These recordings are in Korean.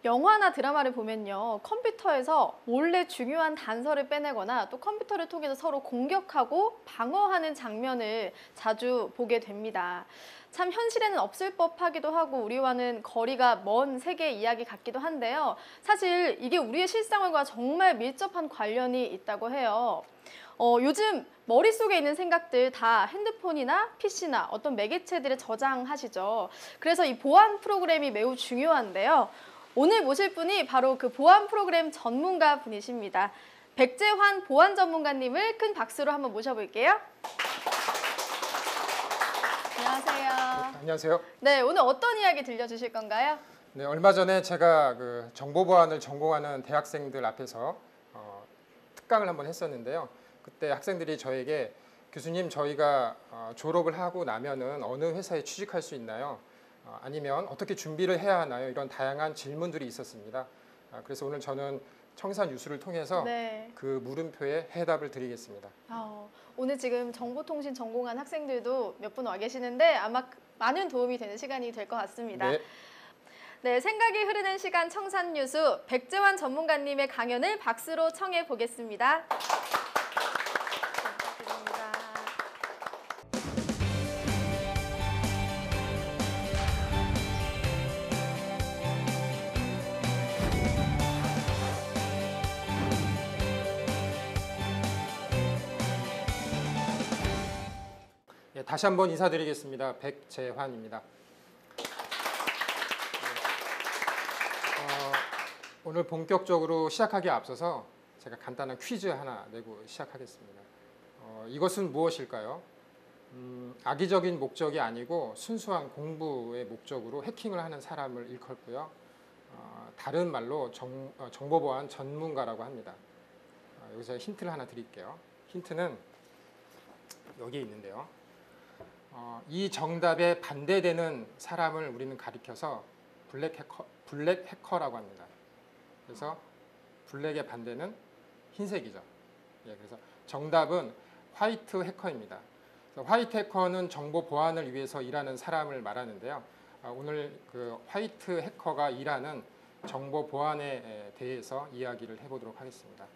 영화나 드라마를 보면요, 컴퓨터에서 몰래 중요한 단서를 빼내거나 또 컴퓨터를 통해서 서로 공격하고 방어하는 장면을 자주 보게 됩니다. 참 현실에는 없을 법하기도 하고 우리와는 거리가 먼 세계의 이야기 같기도 한데요. 사실 이게 우리의 실생활과 정말 밀접한 관련이 있다고 해요. 요즘 머릿속에 있는 생각들 다 핸드폰이나 PC나 어떤 매개체들에 저장하시죠. 그래서 이 보안 프로그램이 매우 중요한데요. 오늘 모실 분이 바로 그 보안 프로그램 전문가 분이십니다. 백재환 보안 전문가님을 큰 박수로 한번 모셔볼게요. 안녕하세요. 안녕하세요. 네, 오늘 어떤 이야기 들려주실 건가요? 네, 얼마 전에 제가 그 정보보안을 전공하는 대학생들 앞에서 특강을 한번 했었는데요. 그때 학생들이 저에게 교수님, 저희가 졸업을 하고 나면은 어느 회사에 취직할 수 있나요? 아니면 어떻게 준비를 해야 하나요? 이런 다양한 질문들이 있었습니다. 그래서 오늘 저는 청산 유수를 통해서 네. 그 물음표에 해답을 드리겠습니다. 오늘 지금 정보통신 전공한 학생들도 몇 분 와 계시는데 아마 많은 도움이 되는 시간이 될 것 같습니다. 네. 네, 생각이 흐르는 시간 청산유수 백재환 전문가님의 강연을 박수로 청해 보겠습니다. 부탁드립니다. 예, 다시 한번 인사드리겠습니다. 백재환입니다. 오늘 본격적으로 시작하기에 앞서서 제가 간단한 퀴즈 하나 내고 시작하겠습니다. 이것은 무엇일까요? 악의적인 목적이 아니고 순수한 공부의 목적으로 해킹을 하는 사람을 일컫고요. 다른 말로 정보보안 전문가라고 합니다. 여기서 힌트를 하나 드릴게요. 힌트는 여기에 있는데요. 이 정답에 반대되는 사람을 우리는 가리켜서 블랙 해커라고 합니다. 그래서 블랙의 반대는 흰색이죠. 예, 그래서 정답은 화이트 해커입니다. 화이트 해커는 정보 보안을 위해서 일하는 사람을 말하는데요. 오늘 그 화이트 해커가 일하는 정보 보안에 대해서 이야기를 해보도록 하겠습니다.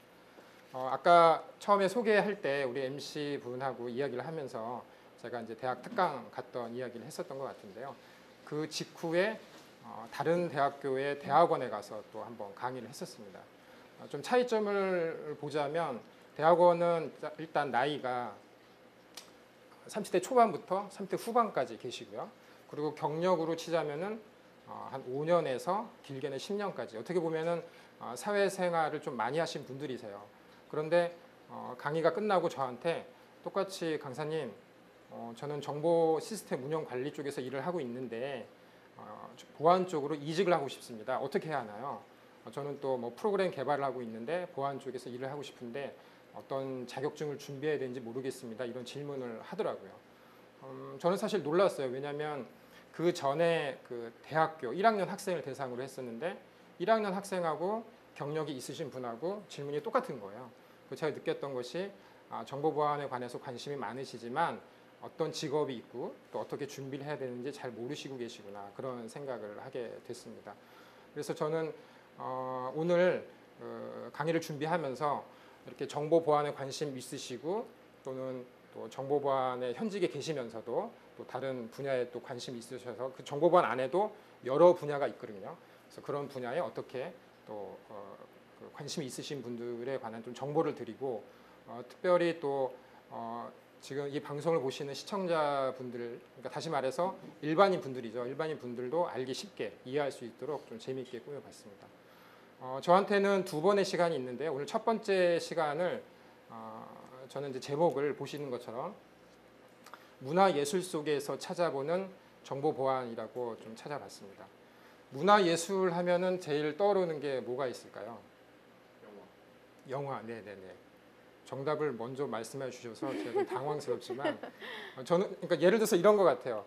아까 처음에 소개할 때 우리 MC 분하고 이야기를 하면서 제가 이제 대학 특강 갔던 이야기를 했었던 것 같은데요. 그 직후에 다른 대학교의 대학원에 가서 또 한번 강의를 했었습니다. 좀 차이점을 보자면 대학원은 일단 나이가 30대 초반부터 30대 후반까지 계시고요. 그리고 경력으로 치자면은 한 5년에서 길게는 10년까지 어떻게 보면은 사회생활을 좀 많이 하신 분들이세요. 그런데 강의가 끝나고 저한테 똑같이 강사님, 저는 정보 시스템 운영 관리 쪽에서 일을 하고 있는데 보안 쪽으로 이직을 하고 싶습니다. 어떻게 해야 하나요? 저는 또 뭐 프로그램 개발을 하고 있는데 보안 쪽에서 일을 하고 싶은데 어떤 자격증을 준비해야 되는지 모르겠습니다. 이런 질문을 하더라고요. 저는 사실 놀랐어요. 왜냐하면 그 전에 그 대학교 1학년 학생을 대상으로 했었는데 1학년 학생하고 경력이 있으신 분하고 질문이 똑같은 거예요. 제가 느꼈던 것이 정보 보안에 관해서 관심이 많으시지만 어떤 직업이 있고 또 어떻게 준비를 해야 되는지 잘 모르시고 계시구나, 그런 생각을 하게 됐습니다. 그래서 저는 오늘 강의를 준비하면서 이렇게 정보 보안에 관심 있으시고 또는 또 정보 보안에 현직에 계시면서도 또 다른 분야에 또 관심이 있으셔서 그 정보 보안 안에도 여러 분야가 있거든요. 그래서 그런 분야에 어떻게 또 관심이 있으신 분들에 관한 좀 정보를 드리고 특별히 또 지금 이 방송을 보시는 시청자분들, 그러니까 다시 말해서 일반인 분들이죠. 일반인 분들도 알기 쉽게 이해할 수 있도록 좀 재미있게 꾸며봤습니다. 저한테는 두 번의 시간이 있는데 오늘 첫 번째 시간을 저는 이제 제목을 보시는 것처럼 문화예술 속에서 찾아보는 정보보안이라고 좀 찾아봤습니다. 문화예술 하면은 제일 떠오르는 게 뭐가 있을까요? 영화. 네네네. 정답을 먼저 말씀해 주셔서 제가 좀 당황스럽지만 저는 그러니까 예를 들어서 이런 것 같아요.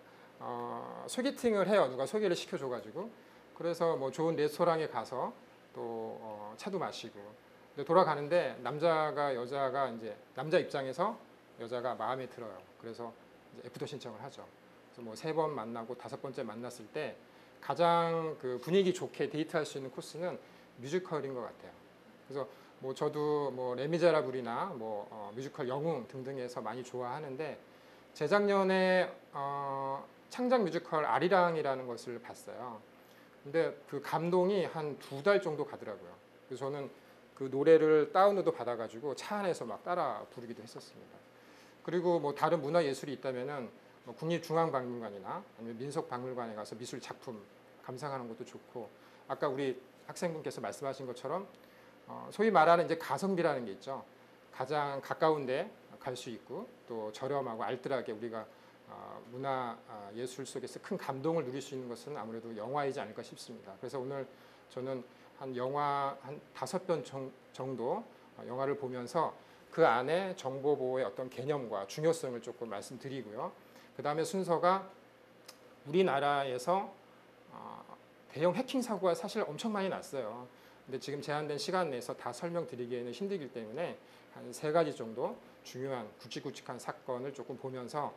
소개팅을 해요. 누가 소개를 시켜줘가지고 그래서 뭐 좋은 레스토랑에 가서 또 차도 마시고 근데 돌아가는데 여자가 이제 남자 입장에서 여자가 마음에 들어요. 그래서 이제 애프터 신청을 하죠. 그래서 뭐 3번 만나고 5번째 만났을 때 가장 그 분위기 좋게 데이트할 수 있는 코스는 뮤지컬인 것 같아요. 그래서 뭐 저도 뭐 레미제라블이나 뭐 뮤지컬 영웅 등등에서 많이 좋아하는데 재작년에 창작 뮤지컬 아리랑이라는 것을 봤어요. 근데 그 감동이 한 2달 정도 가더라고요. 그래서 저는 그 노래를 다운로드 받아가지고 차 안에서 막 따라 부르기도 했었습니다. 그리고 뭐 다른 문화 예술이 있다면은 뭐 국립중앙박물관이나 아니면 민속박물관에 가서 미술 작품 감상하는 것도 좋고, 아까 우리 학생분께서 말씀하신 것처럼 소위 말하는 이제 가성비라는 게 있죠. 가장 가까운데 갈 수 있고 또 저렴하고 알뜰하게 우리가 문화 예술 속에서 큰 감동을 누릴 수 있는 것은 아무래도 영화이지 않을까 싶습니다. 그래서 오늘 저는 한 영화 한 5편 정도 영화를 보면서 그 안에 정보 보호의 어떤 개념과 중요성을 조금 말씀드리고요. 그 다음에 순서가 우리나라에서 대형 해킹 사고가 사실 엄청 많이 났어요. 근데 지금 제한된 시간 내에서 다 설명드리기에는 힘들기 때문에 한 3가지 정도 중요한 굵직굵직한 사건을 조금 보면서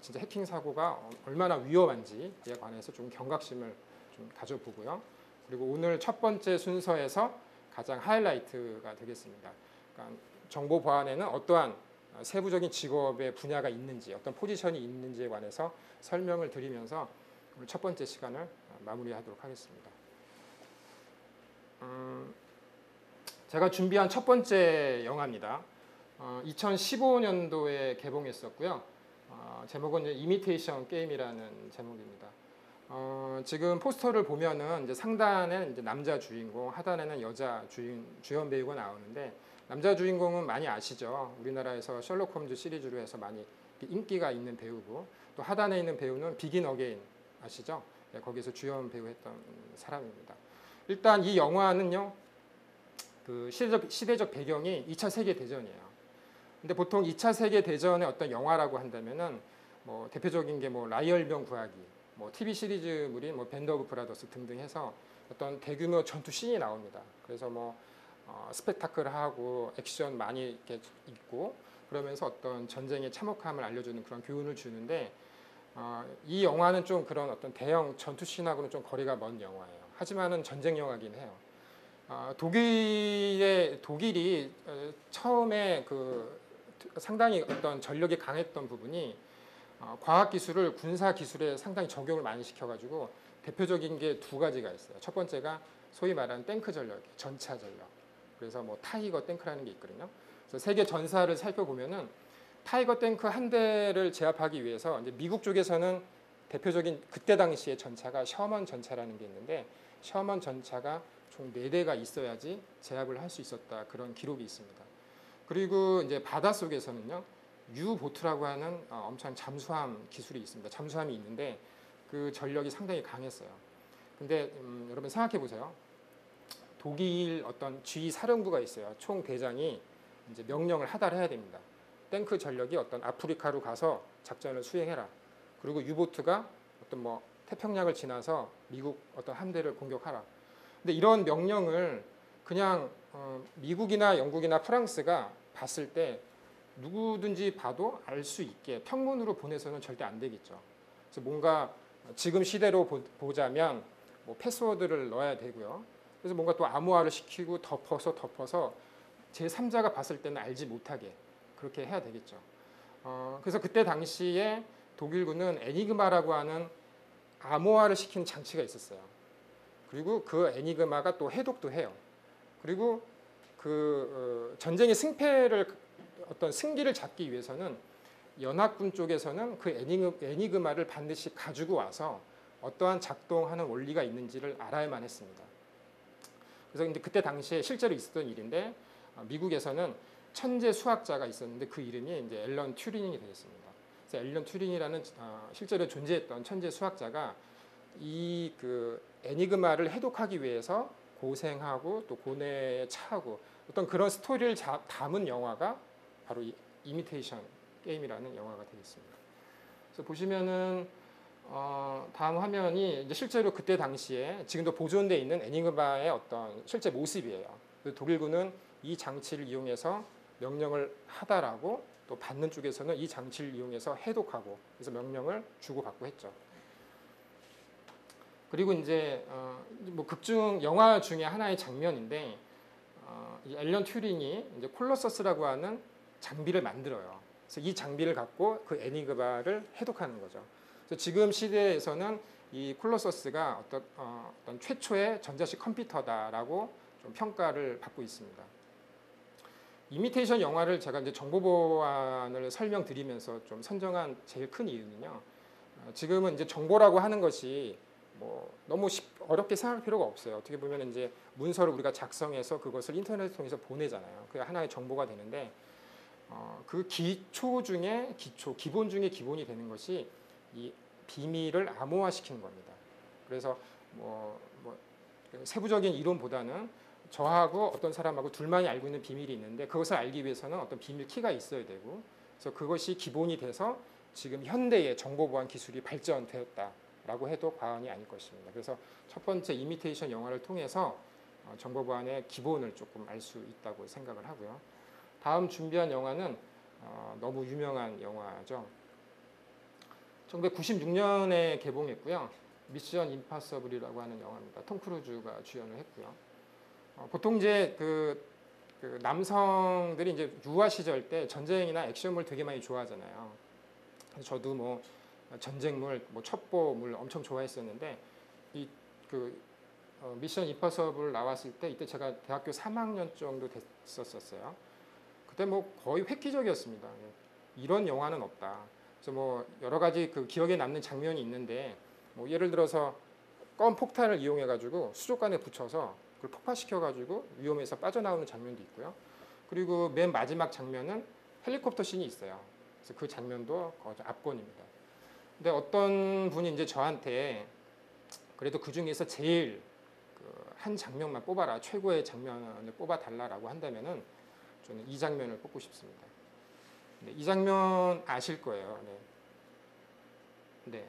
진짜 해킹 사고가 얼마나 위험한지에 관해서 좀 경각심을 좀 가져보고요. 그리고 오늘 첫 번째 순서에서 가장 하이라이트가 되겠습니다. 그러니까 정보 보안에는 어떠한 세부적인 직업의 분야가 있는지, 어떤 포지션이 있는지에 관해서 설명을 드리면서 오늘 첫 번째 시간을 마무리하도록 하겠습니다. 제가 준비한 첫 번째 영화입니다. 2015년도에 개봉했었고요. 제목은 이미테이션 게임이라는 제목입니다. 지금 포스터를 보면은 이제 상단에는 이제 남자 주인공, 하단에는 여자 주연 배우가 나오는데, 남자 주인공은 많이 아시죠? 우리나라에서 셜록 홈즈 시리즈로 해서 많이 인기가 있는 배우고, 또 하단에 있는 배우는 비긴 어게인 아시죠? 네, 거기서 주연 배우 했던 사람입니다. 일단 이 영화는요, 그 시대적 배경이 2차 세계 대전이에요. 근데 보통 2차 세계 대전의 어떤 영화라고 한다면은 뭐 대표적인 게 뭐 라이얼병 구하기, 뭐 TV 시리즈물인 뭐 밴드 오브 브라더스 등등 해서 어떤 대규모 전투 씬이 나옵니다. 그래서 뭐 스펙타클하고 액션 많이 이렇게 있고, 그러면서 어떤 전쟁의 참혹함을 알려주는 그런 교훈을 주는데, 이 영화는 좀 그런 어떤 대형 전투 씬하고는 좀 거리가 먼 영화예요. 하지만은 전쟁 영화긴 해요. 독일이 처음에 그 상당히 어떤 전력이 강했던 부분이 과학 기술을 군사 기술에 상당히 적용을 많이 시켜가지고 대표적인 게 2가지가 있어요. 첫 번째가 소위 말하는 탱크 전력, 전차 전력. 그래서 뭐 타이거 탱크라는 게 있거든요. 그래서 세계 전사를 살펴보면은 타이거 탱크 한 대를 제압하기 위해서 이제 미국 쪽에서는 대표적인 그때 당시의 전차가 셔먼 전차라는 게 있는데, 셔먼 전차가 총 4대가 있어야지 제압을 할 수 있었다, 그런 기록이 있습니다. 그리고 이제 바닷속에서는요, 유보트라고 하는 엄청 잠수함 기술이 있습니다. 잠수함이 있는데 그 전력이 상당히 강했어요. 근데 여러분 생각해 보세요. 독일 어떤 G사령부가 있어요. 총 대장이 이제 명령을 하달해야 됩니다. 탱크 전력이 어떤 아프리카로 가서 작전을 수행해라. 그리고 유보트가 어떤 뭐 태평양을 지나서 미국 어떤 함대를 공격하라. 근데 이런 명령을 그냥 미국이나 영국이나 프랑스가 봤을 때 누구든지 봐도 알 수 있게 평문으로 보내서는 절대 안 되겠죠. 그래서 뭔가 지금 시대로 보자면 뭐 패스워드를 넣어야 되고요. 그래서 뭔가 또 암호화를 시키고 덮어서 제3자가 봤을 때는 알지 못하게 그렇게 해야 되겠죠. 그래서 그때 당시에 독일군은 애니그마라고 하는 암호화를 시키는 장치가 있었어요. 그리고 그 애니그마가 또 해독도 해요. 그리고 그 전쟁의 어떤 승기를 잡기 위해서는 연합군 쪽에서는 그 애니그마를 반드시 가지고 와서 어떠한 작동하는 원리가 있는지를 알아야만 했습니다. 그래서 이제 그때 당시에 실제로 있었던 일인데, 미국에서는 천재 수학자가 있었는데 그 이름이 이제 앨런 튜링이 되었습니다. 그래서 앨런 튜링이라는 실제로 존재했던 천재 수학자가 이 그 애니그마를 해독하기 위해서 고생하고 또 고뇌에 차고 어떤 그런 스토리를 담은 영화가 바로 이 이미테이션 게임이라는 영화가 되겠습니다. 그래서 보시면은 다음 화면이 이제 실제로 그때 당시에 지금도 보존되어 있는 애니그마의 어떤 실제 모습이에요. 독일군은 이 장치를 이용해서 명령을 하달하고 또 받는 쪽에서는 이 장치를 이용해서 해독하고, 그래서 명령을 주고받고 했죠. 그리고 이제 뭐 극중 영화 중에 하나의 장면인데 이 앨런 튜링이 이제 콜로서스라고 하는 장비를 만들어요. 그래서 이 장비를 갖고 그 에니그마를 해독하는 거죠. 그래서 지금 시대에서는 이 콜로서스가 어떤 최초의 전자식 컴퓨터다라고 좀 평가를 받고 있습니다. 이미테이션 영화를 제가 이제 정보 보안을 설명드리면서 좀 선정한 제일 큰 이유는요. 지금은 이제 정보라고 하는 것이 뭐 너무 어렵게 생각할 필요가 없어요. 어떻게 보면 이제 문서를 우리가 작성해서 그것을 인터넷을 통해서 보내잖아요. 그게 하나의 정보가 되는데 그 기초 중에 기본 중에 기본이 되는 것이 이 비밀을 암호화시키는 겁니다. 그래서 뭐 세부적인 이론보다는 저하고 어떤 사람하고 둘만이 알고 있는 비밀이 있는데 그것을 알기 위해서는 어떤 비밀 키가 있어야 되고 그래서 그것이 기본이 돼서 지금 현대의 정보 보안 기술이 발전되었다라고 해도 과언이 아닐 것입니다. 그래서 첫 번째 이미테이션 영화를 통해서 정보 보안의 기본을 조금 알 수 있다고 생각을 하고요. 다음 준비한 영화는 너무 유명한 영화죠. 1996년에 개봉했고요. 미션 임파서블이라고 하는 영화입니다. 톰 크루즈가 주연을 했고요. 보통 이제 그 남성들이 이제 유아 시절 때 전쟁이나 액션물 되게 많이 좋아하잖아요. 저도 뭐 전쟁물, 뭐 첩보물 엄청 좋아했었는데 이 미션 임파서블 나왔을 때 이때 제가 대학교 3학년 정도 됐었어요. 그때 뭐 거의 획기적이었습니다. 이런 영화는 없다. 그래서 뭐 여러 가지 그 기억에 남는 장면이 있는데 뭐 예를 들어서 검 폭탄을 이용해 가지고 수족관에 붙여서 그걸 폭파시켜 가지고 위험에서 빠져나오는 장면도 있고요. 그리고 맨 마지막 장면은 헬리콥터 씬이 있어요. 그래서 그 장면도 압권입니다. 근데 어떤 분이 이제 저한테 그래도 그 중에서 제일 한 장면만 뽑아라, 최고의 장면을 뽑아달라라고 한다면은 저는 이 장면을 뽑고 싶습니다. 네, 이 장면 아실 거예요. 네.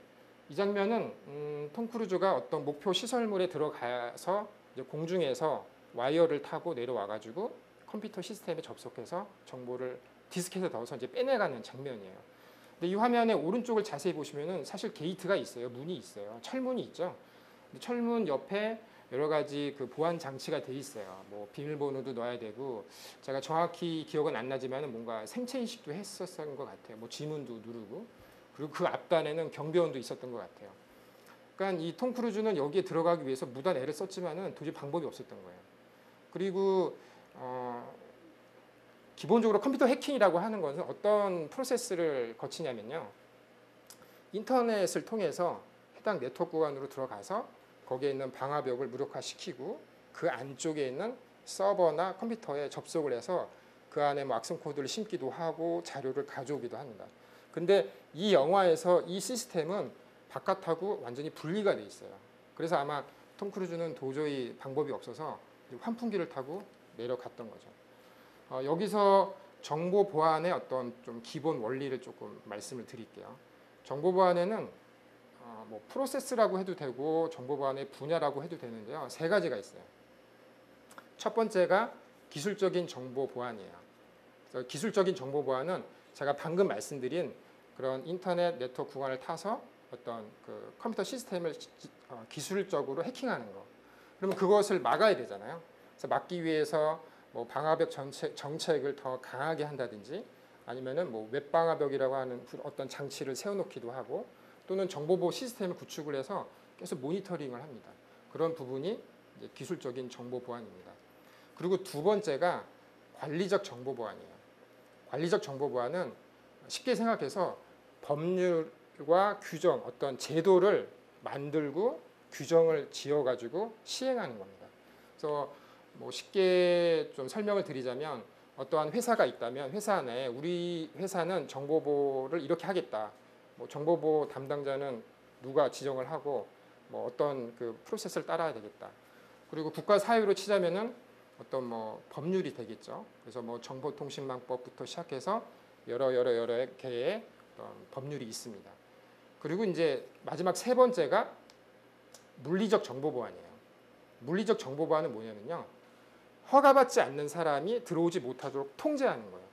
이 장면은 톰 크루즈가 어떤 목표 시설물에 들어가서 이제 공중에서 와이어를 타고 내려와가지고 컴퓨터 시스템에 접속해서 정보를 디스켓에 넣어서 이제 빼내가는 장면이에요. 근데 이 화면의 오른쪽을 자세히 보시면은 사실 게이트가 있어요. 문이 있어요. 철문이 있죠. 근데 철문 옆에 여러 가지 그 보안 장치가 돼 있어요. 뭐 비밀번호도 넣어야 되고 제가 정확히 기억은 안 나지만 뭔가 생체 인식도 했었던 것 같아요. 뭐 지문도 누르고 그리고 그 앞단에는 경비원도 있었던 것 같아요. 그러니까 이 톰 크루즈는 여기에 들어가기 위해서 무단 애를 썼지만은 도저히 방법이 없었던 거예요. 그리고 기본적으로 컴퓨터 해킹이라고 하는 것은 어떤 프로세스를 거치냐면요. 인터넷을 통해서 해당 네트워크 구간으로 들어가서 거기에 있는 방화벽을 무력화시키고 그 안쪽에 있는 서버나 컴퓨터에 접속을 해서 그 안에 뭐 악성 코드를 심기도 하고 자료를 가져오기도 합니다. 근데 이 영화에서 이 시스템은 바깥하고 완전히 분리가 돼 있어요. 그래서 아마 톰 크루즈는 도저히 방법이 없어서 환풍기를 타고 내려갔던 거죠. 여기서 정보 보안의 어떤 좀 기본 원리를 조금 말씀을 드릴게요. 정보 보안에는 뭐 프로세스라고 해도 되고 정보 보안의 분야라고 해도 되는데요. 세 가지가 있어요. 첫 번째가 기술적인 정보 보안이에요. 그래서 기술적인 정보 보안은 제가 방금 말씀드린 그런 인터넷 네트워크 구간을 타서 어떤 그 컴퓨터 시스템을 기술적으로 해킹하는 거. 그러면 그것을 막아야 되잖아요. 그래서 막기 위해서 뭐 방화벽 정책을 더 강하게 한다든지 아니면은 뭐 웹방화벽이라고 하는 어떤 장치를 세워놓기도 하고 또는 정보보호 시스템을 구축을 해서 계속 모니터링을 합니다. 그런 부분이 이제 기술적인 정보 보안입니다. 그리고 두 번째가 관리적 정보 보안이에요. 관리적 정보 보안은 쉽게 생각해서 법률과 규정, 어떤 제도를 만들고 규정을 지어가지고 시행하는 겁니다. 그래서 뭐 쉽게 좀 설명을 드리자면 어떠한 회사가 있다면 회사 내에 우리 회사는 정보보호를 이렇게 하겠다. 뭐 정보보호 담당자는 누가 지정을 하고 뭐 어떤 그 프로세스를 따라야 되겠다. 그리고 국가 사유로 치자면은 어떤 뭐 법률이 되겠죠. 그래서 뭐 정보통신망법부터 시작해서 여러 개의 법률이 있습니다. 그리고 이제 마지막 세 번째가 물리적 정보 보안이에요. 물리적 정보 보안은 뭐냐면요. 허가받지 않는 사람이 들어오지 못하도록 통제하는 거예요.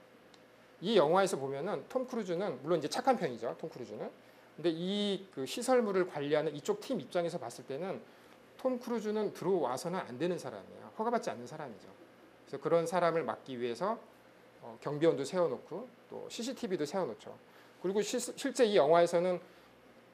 이 영화에서 보면은 톰 크루즈는 물론 이제 착한 편이죠. 톰 크루즈는 근데 이 그 시설물을 관리하는 이쪽 팀 입장에서 봤을 때는 톰 크루즈는 들어와서는 안 되는 사람이에요. 허가받지 않는 사람이죠. 그래서 그런 사람을 막기 위해서 경비원도 세워놓고 또 CCTV도 세워놓죠. 그리고 실제 이 영화에서는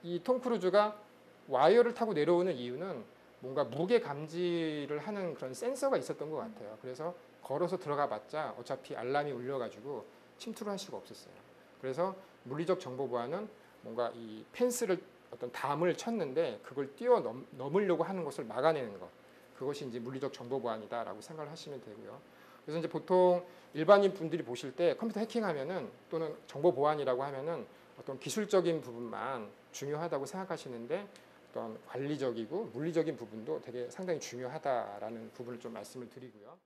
이 톰 크루즈가 와이어를 타고 내려오는 이유는 뭔가 무게 감지를 하는 그런 센서가 있었던 것 같아요. 그래서 걸어서 들어가 봤자 어차피 알람이 울려가지고 침투를 할 수가 없었어요. 그래서 물리적 정보 보안은 뭔가 이 펜스를 어떤 담을 쳤는데 그걸 뛰어넘으려고 하는 것을 막아내는 것. 그것이 이제 물리적 정보 보안이다라고 생각을 하시면 되고요. 그래서 이제 보통 일반인 분들이 보실 때 컴퓨터 해킹하면은 또는 정보 보안이라고 하면은 어떤 기술적인 부분만 중요하다고 생각하시는데 어떤 관리적이고 물리적인 부분도 되게 상당히 중요하다라는 부분을 좀 말씀을 드리고요.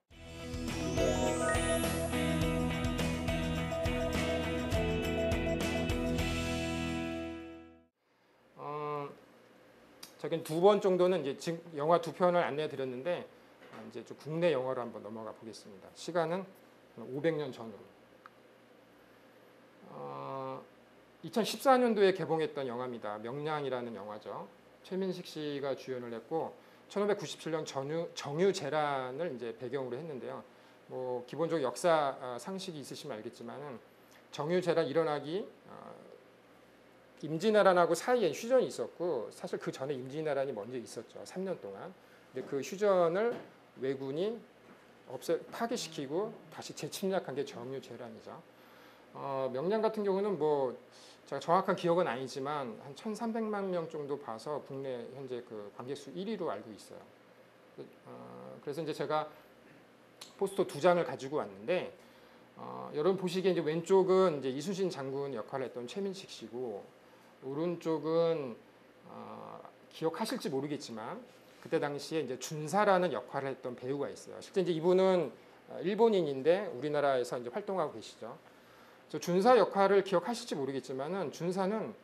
저긴 2번 정도는 이제 지금 영화 2편을 안내해 드렸는데 이제 좀 국내 영화로 한번 넘어가 보겠습니다. 시간은 500년 전으로. 2014년도에 개봉했던 영화입니다. 명량이라는 영화죠. 최민식 씨가 주연을 했고 1597년 정유재란을 이제 배경으로 했는데요. 뭐 기본적 역사 상식이 있으시면 알겠지만은 정유재란 일어나기 임진왜란하고 사이에 휴전이 있었고 사실 그 전에 임진왜란이 먼저 있었죠. 3년 동안. 근데 그 휴전을 왜군이 파기시키고 다시 재침략한 게 정유재란이죠. 명량 같은 경우는 뭐 제가 정확한 기억은 아니지만 한 1,300만 명 정도 봐서 국내 현재 그 관객 수 1위로 알고 있어요. 그래서 이제 제가 포스터 2장을 가지고 왔는데 여러분 보시기에 이제 왼쪽은 이제 이순신 장군 역할을 했던 최민식 씨고 오른쪽은 기억하실지 모르겠지만 그때 당시에 이제 준사라는 역할을 했던 배우가 있어요. 실제 이제 이분은 일본인인데 우리나라에서 이제 활동하고 계시죠. 준사 역할을 기억하실지 모르겠지만은 준사는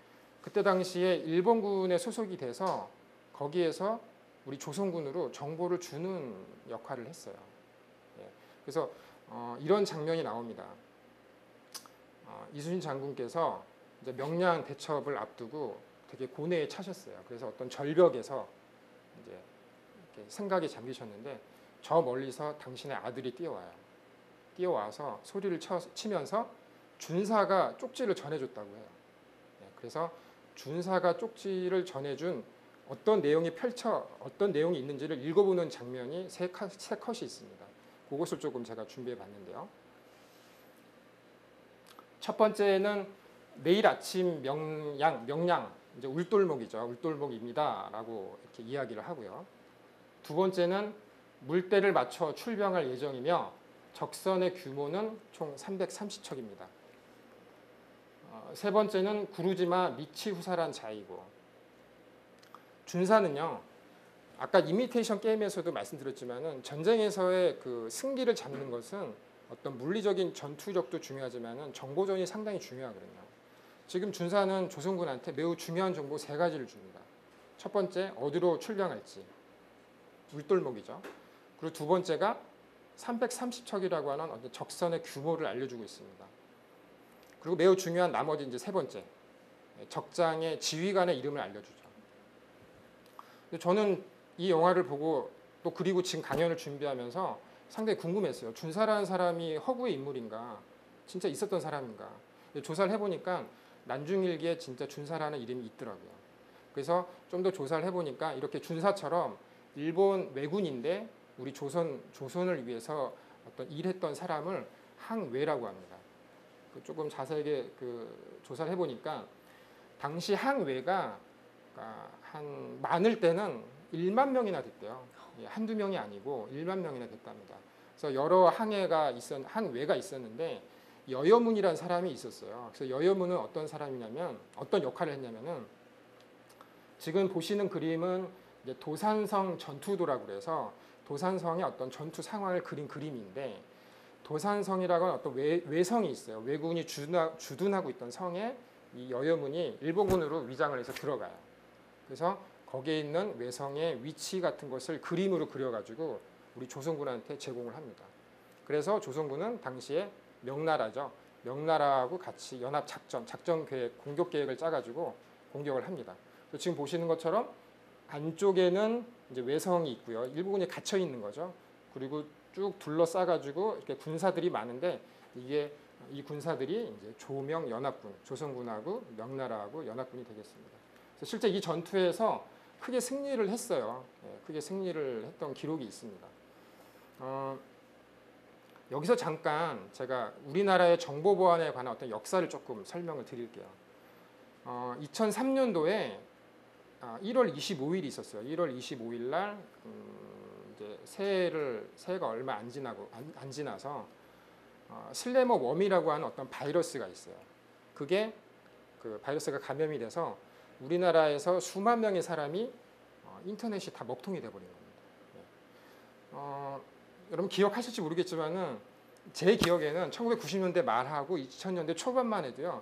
그때 당시에 일본군에 소속이 돼서 거기에서 우리 조선군으로 정보를 주는 역할을 했어요. 그래서 이런 장면이 나옵니다. 이순신 장군께서 이제 명량 대첩을 앞두고 되게 고뇌에 차셨어요. 그래서 어떤 절벽에서 이제 이렇게 생각에 잠기셨는데 저 멀리서 당신의 아들이 뛰어와요. 뛰어와서 소리를 치면서 준사가 쪽지를 전해줬다고 해요. 그래서 준사가 쪽지를 전해준 어떤 내용이 있는지를 읽어보는 장면이 세 컷이 있습니다. 그것을 조금 제가 준비해 봤는데요. 첫 번째는 내일 아침 명량 이제 울돌목이죠. 울돌목입니다라고 이렇게 이야기를 하고요. 두 번째는 물때를 맞춰 출병할 예정이며 적선의 규모는 총 330척입니다. 세 번째는 구르지마 미치후사란 자이고 준사는요. 아까 이미테이션 게임에서도 말씀드렸지만은 전쟁에서의 그 승기를 잡는 것은 어떤 물리적인 전투력도 중요하지만은 정보전이 상당히 중요하거든요. 지금 준사는 조선군한테 매우 중요한 정보 3가지를 줍니다. 첫 번째, 어디로 출병할지. 울돌목이죠. 그리고 두 번째가 330척이라고 하는 어떤 적선의 규모를 알려주고 있습니다. 그리고 매우 중요한 나머지 이제 세 번째, 적장의 지휘관의 이름을 알려주죠. 저는 이 영화를 보고 또 그리고 지금 강연을 준비하면서 상당히 궁금했어요. 준사라는 사람이 허구의 인물인가, 진짜 있었던 사람인가. 조사를 해보니까 난중일기에 진짜 준사라는 이름이 있더라고요. 그래서 좀 더 조사를 해보니까 이렇게 준사처럼 일본 왜군인데 우리 조선을 위해서 어떤 일했던 사람을 항외라고 합니다. 조금 자세하게 조사를 해보니까 당시 항외가 한 많을 때는 1만 명이나 됐대요. 한두 명이 아니고 1만 명이나 됐답니다. 그래서 여러 항외가 있었는데 여여문이라는 사람이 있었어요. 그래서 여여문은 어떤 사람이냐면 어떤 역할을 했냐면은 지금 보시는 그림은 이제 도산성 전투도라고 그래서 도산성의 어떤 전투 상황을 그린 그림인데 도산성이라고 하는 어떤 외성이 있어요. 왜군이 주둔하고 있던 성에 이 여여문이 일본군으로 위장을 해서 들어가요. 그래서 거기에 있는 외성의 위치 같은 것을 그림으로 그려가지고 우리 조선군한테 제공을 합니다. 그래서 조선군은 당시에 명나라죠. 명나라하고 같이 연합 작전 계획, 공격 계획을 짜가지고 공격을 합니다. 지금 보시는 것처럼 안쪽에는 이제 외성이 있고요. 일부분이 갇혀 있는 거죠. 그리고 쭉 둘러싸가지고 이렇게 군사들이 많은데 이게 이 군사들이 이제 조명 연합군, 조선군하고 명나라하고 연합군이 되겠습니다. 그래서 실제 이 전투에서 크게 승리를 했어요. 크게 승리를 했던 기록이 있습니다. 여기서 잠깐 제가 우리나라의 정보 보안에 관한 어떤 역사를 조금 설명을 드릴게요. 2003년도에 1월 25일이 있었어요. 1월 25일 날 이제 새해가 얼마 안 지나서 슬래머 웜이라고 하는 어떤 바이러스가 있어요. 그게 그 바이러스가 감염이 돼서 우리나라에서 수만 명의 사람이 인터넷이 다 먹통이 돼버린 겁니다. 여러분 기억하실지 모르겠지만은 제 기억에는 1990년대 말하고 2000년대 초반만 해도요.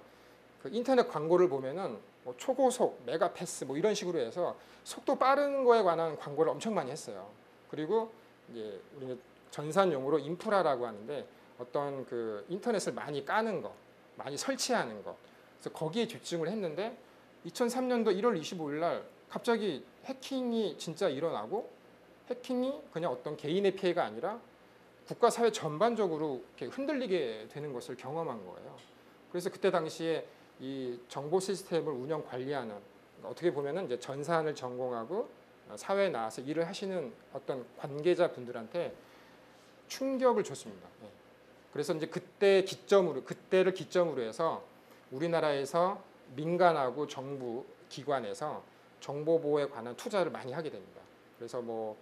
그 인터넷 광고를 보면은 뭐 초고속, 메가패스 뭐 이런 식으로 해서 속도 빠른 거에 관한 광고를 엄청 많이 했어요. 그리고 이제 우리는 전산용어로 인프라라고 하는데 어떤 그 인터넷을 많이 까는 거, 많이 설치하는 거. 그래서 거기에 집중을 했는데 2003년도 1월 25일 날 갑자기 해킹이 진짜 일어나고 해킹이 그냥 어떤 개인의 피해가 아니라 국가 사회 전반적으로 이렇게 흔들리게 되는 것을 경험한 거예요. 그래서 그때 당시에 이 정보 시스템을 운영 관리하는 어떻게 보면은 이제 전산을 전공하고 사회에 나와서 일을 하시는 어떤 관계자 분들한테 충격을 줬습니다. 그래서 이제 그때를 기점으로 해서 우리나라에서 민간하고 정부 기관에서 정보 보호에 관한 투자를 많이 하게 됩니다. 그래서 뭐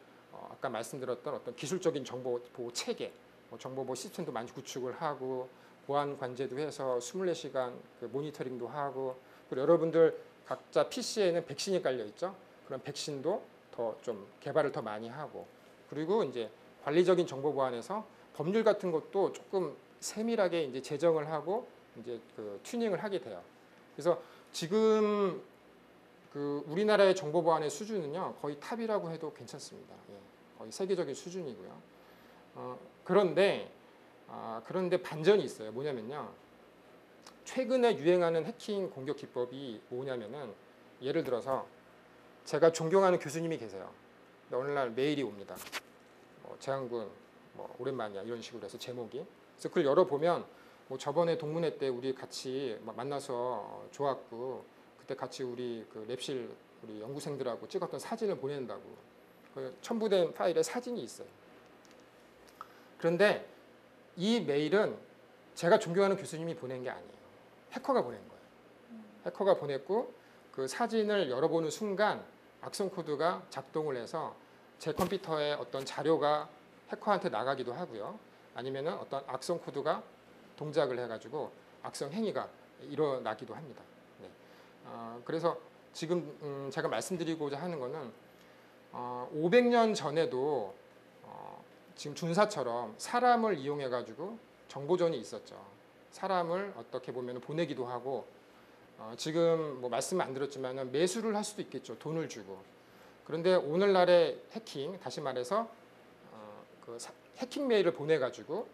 아까 말씀드렸던 어떤 기술적인 정보 보호 체계, 정보 보호 시스템도 많이 구축을 하고 보안 관제도 해서 24시간 그 모니터링도 하고 그리고 여러분들 각자 PC에는 백신이 깔려 있죠. 그런 백신도 더 좀 개발을 더 많이 하고 그리고 이제 관리적인 정보 보안에서 법률 같은 것도 조금 세밀하게 이제 제정을 하고 이제 그 튜닝을 하게 돼요. 그래서 지금 그 우리나라의 정보 보안의 수준은요 거의 탑이라고 해도 괜찮습니다. 거의 세계적인 수준이고요. 그런데 반전이 있어요. 뭐냐면요. 최근에 유행하는 해킹 공격 기법이 뭐냐면은 예를 들어서 제가 존경하는 교수님이 계세요. 근데 어느 날 메일이 옵니다. 재한군 오랜만이야 이런 식으로 해서 제목이. 그래서 그걸 열어보면 뭐 저번에 동문회 때 우리 같이 만나서 좋았고 그때 같이 우리 그 랩실 우리 연구생들하고 찍었던 사진을 보낸다고 그 첨부된 파일에 사진이 있어요. 그런데 이 메일은 제가 존경하는 교수님이 보낸 게 아니에요. 해커가 보낸 거예요. 해커가 보냈고 그 사진을 열어보는 순간 악성 코드가 작동을 해서 제 컴퓨터에 어떤 자료가 해커한테 나가기도 하고요. 아니면은 어떤 악성 코드가 동작을 해가지고 악성 행위가 일어나기도 합니다. 네. 그래서 지금 제가 말씀드리고자 하는 거는 500년 전에도 지금 군사처럼 사람을 이용해가지고 정보전이 있었죠. 사람을 어떻게 보면 보내기도 하고 지금 뭐 말씀 안 드렸지만 매수를 할 수도 있겠죠. 돈을 주고. 그런데 오늘날의 해킹, 다시 말해서 그 해킹 메일을 보내가지고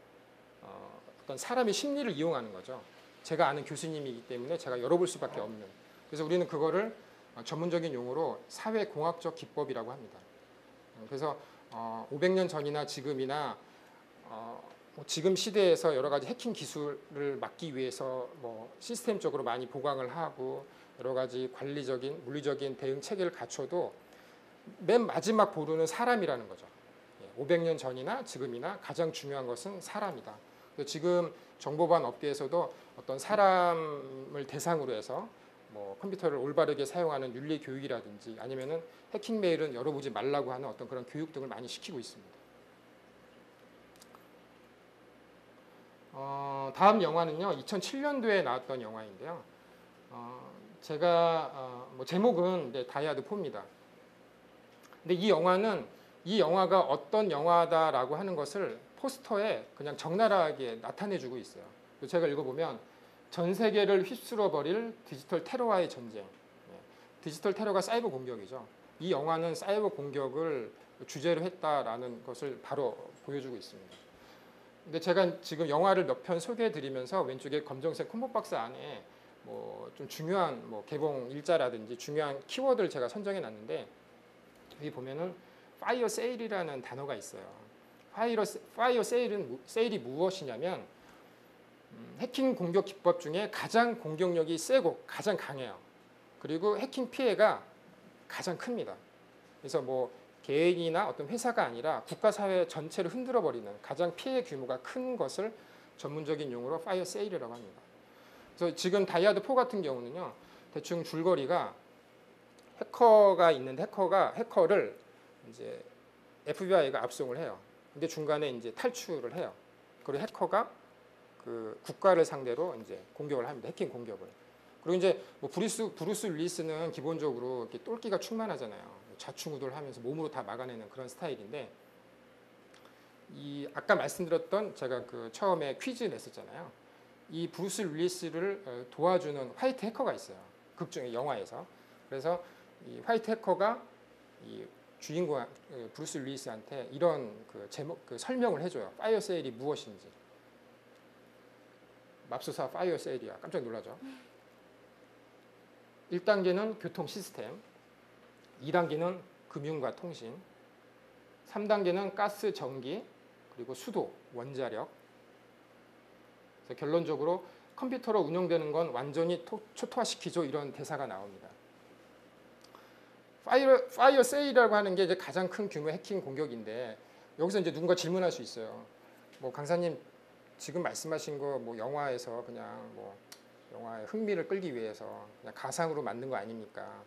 어떤 사람의 심리를 이용하는 거죠. 제가 아는 교수님이기 때문에 제가 열어볼 수밖에 없는. 그래서 우리는 그거를 전문적인 용어로 사회공학적 기법이라고 합니다. 그래서 500년 전이나 지금이나 지금 시대에서 여러 가지 해킹 기술을 막기 위해서 뭐 시스템적으로 많이 보강을 하고 여러 가지 관리적인 물리적인 대응 체계를 갖춰도 맨 마지막 보루는 사람이라는 거죠. 500년 전이나 지금이나 가장 중요한 것은 사람이다. 그래서 지금 정보보안 업계에서도 어떤 사람을 대상으로 해서 뭐 컴퓨터를 올바르게 사용하는 윤리 교육이라든지 아니면은 해킹 메일은 열어보지 말라고 하는 어떤 그런 교육 등을 많이 시키고 있습니다. 다음 영화는요 2007년도에 나왔던 영화인데요. 제가 뭐 제목은 다이아드 4입니다. 근데 이 영화가 어떤 영화다라고 하는 것을 포스터에 그냥 적나라하게 나타내주고 있어요. 제가 읽어보면 전 세계를 휩쓸어 버릴 디지털 테러와의 전쟁. 디지털 테러가 사이버 공격이죠. 이 영화는 사이버 공격을 주제로 했다라는 것을 바로 보여주고 있습니다. 근데 제가 지금 영화를 몇 편 소개해 드리면서 왼쪽에 검정색 콤보 박스 안에 뭐 좀 중요한 뭐 개봉 일자라든지 중요한 키워드를 제가 선정해 놨는데 여기 보면은 파이어 세일이라는 단어가 있어요. 파이어 세일이 무엇이냐면 해킹 공격 기법 중에 가장 공격력이 세고 가장 강해요. 그리고 해킹 피해가 가장 큽니다. 그래서 뭐 개인이나 어떤 회사가 아니라 국가 사회 전체를 흔들어 버리는 가장 피해 규모가 큰 것을 전문적인 용어로 파이어 세일이라고 합니다. 그래서 지금 다이아드4 같은 경우는요, 대충 줄거리가 해커가 있는데 해커를 이제 FBI가 압송을 해요. 근데 중간에 이제 탈출을 해요. 그리고 해커가 그 국가를 상대로 이제 공격을 합니다. 해킹 공격을. 그리고 이제 뭐 브루스 윌리스는 기본적으로 이렇게 똘끼가 충만하잖아요. 좌충우돌하면서 몸으로 다 막아내는 그런 스타일인데 이 아까 말씀드렸던 제가 그 처음에 퀴즈 냈었잖아요. 이 브루스 윌리스를 도와주는 화이트 해커가 있어요. 극 중에 영화에서. 그래서 이 화이트 해커가 이 주인공 브루스 윌리스한테 이런 그 제목 그 설명을 해줘요. 파이어 세일이 무엇인지. 맙소사 파이어 세일이야. 깜짝 놀라죠. 1단계는 교통 시스템, 2단계는 금융과 통신, 3단계는 가스, 전기, 그리고 수도, 원자력. 그래서 결론적으로 컴퓨터로 운영되는 건 완전히 초토화시키죠. 이런 대사가 나옵니다. 파이어 세일이라고 하는 게 이제 가장 큰 규모의 해킹 공격인데 여기서 이제 누군가 질문할 수 있어요. 뭐 강사님 지금 말씀하신 거 뭐 영화에서 그냥 뭐 영화의 흥미를 끌기 위해서 그냥 가상으로 만든 거 아닙니까?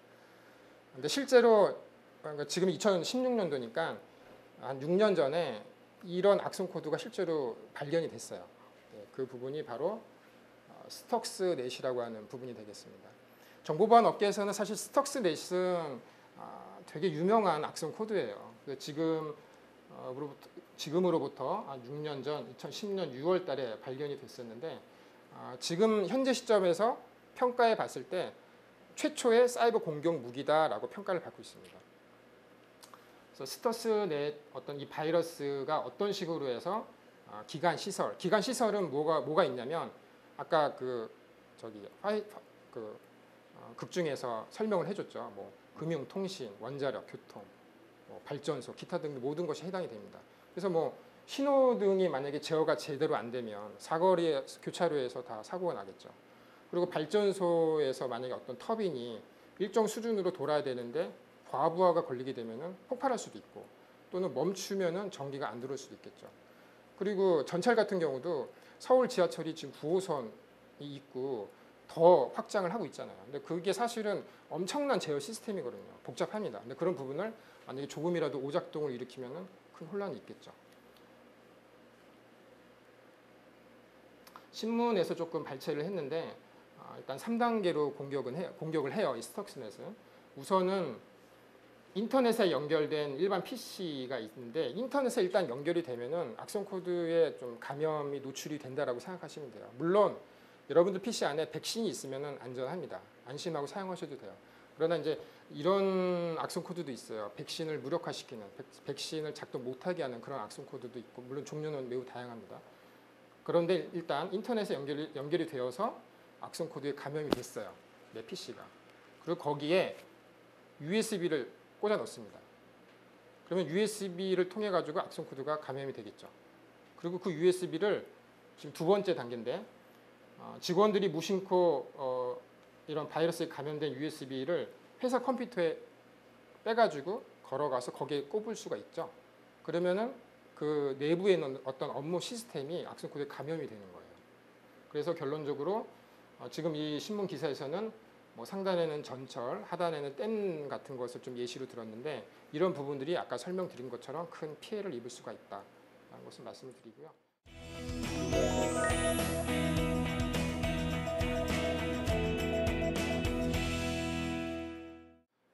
근데 실제로 그러니까 지금 2016년도니까 한 6년 전에 이런 악성 코드가 실제로 발견이 됐어요. 그 부분이 바로 스톡스넷이라고 하는 부분이 되겠습니다. 정보보안 업계에서는 사실 스톡스넷은 되게 유명한 악성 코드예요. 지금으로부터 한 6년 전 2010년 6월 달에 발견이 됐었는데 지금 현재 시점에서 평가해 봤을 때 최초의 사이버 공격 무기다라고 평가를 받고 있습니다. 그래서 스톡스넷 어떤 이 바이러스가 어떤 식으로 해서 기간 시설은 뭐가 있냐면 아까 극 중에서 설명을 해줬죠. 뭐 금융, 통신, 원자력, 교통, 뭐 발전소, 기타 등 모든 것이 해당이 됩니다. 그래서 뭐 신호등이 만약에 제어가 제대로 안 되면 사거리 교차로에서 다 사고가 나겠죠. 그리고 발전소에서 만약에 어떤 터빈이 일정 수준으로 돌아야 되는데 과부하가 걸리게 되면은 폭발할 수도 있고 또는 멈추면은 전기가 안 들어올 수도 있겠죠. 그리고 전철 같은 경우도 서울 지하철이 지금 9호선이 있고 더 확장을 하고 있잖아요. 근데 그게 사실은 엄청난 제어 시스템이거든요. 복잡합니다. 근데 그런 부분을 만약에 조금이라도 오작동을 일으키면은 큰 혼란이 있겠죠. 신문에서 조금 발췌를 했는데 일단 3단계로 공격을 해요. 이 스톡스넷은. 우선은 인터넷에 연결된 일반 PC가 있는데 인터넷에 일단 연결이 되면은 악성 코드에 좀 감염이 노출이 된다라고 생각하시면 돼요. 물론 여러분들 PC 안에 백신이 있으면은 안전합니다. 안심하고 사용하셔도 돼요. 그러나 이제 이런 악성 코드도 있어요. 백신을 무력화시키는, 백신을 작동 못하게 하는 그런 악성 코드도 있고 물론 종류는 매우 다양합니다. 그런데 일단 인터넷에 연결이 되어서 악성 코드에 감염이 됐어요. 내 PC가. 그리고 거기에 USB를 꽂아 넣습니다. 그러면 USB를 통해 가지고 악성 코드가 감염이 되겠죠. 그리고 그 USB를 지금 두 번째 단계인데 직원들이 무심코 이런 바이러스에 감염된 USB를 회사 컴퓨터에 빼가지고 걸어가서 거기에 꼽을 수가 있죠. 그러면은 그 내부에 있는 어떤 업무 시스템이 악성 코드에 감염이 되는 거예요. 그래서 결론적으로 지금 이 신문 기사에서는 뭐 상단에는 전철, 하단에는 댐 같은 것을 좀 예시로 들었는데 이런 부분들이 아까 설명드린 것처럼 큰 피해를 입을 수가 있다라는 것을 말씀을 드리고요.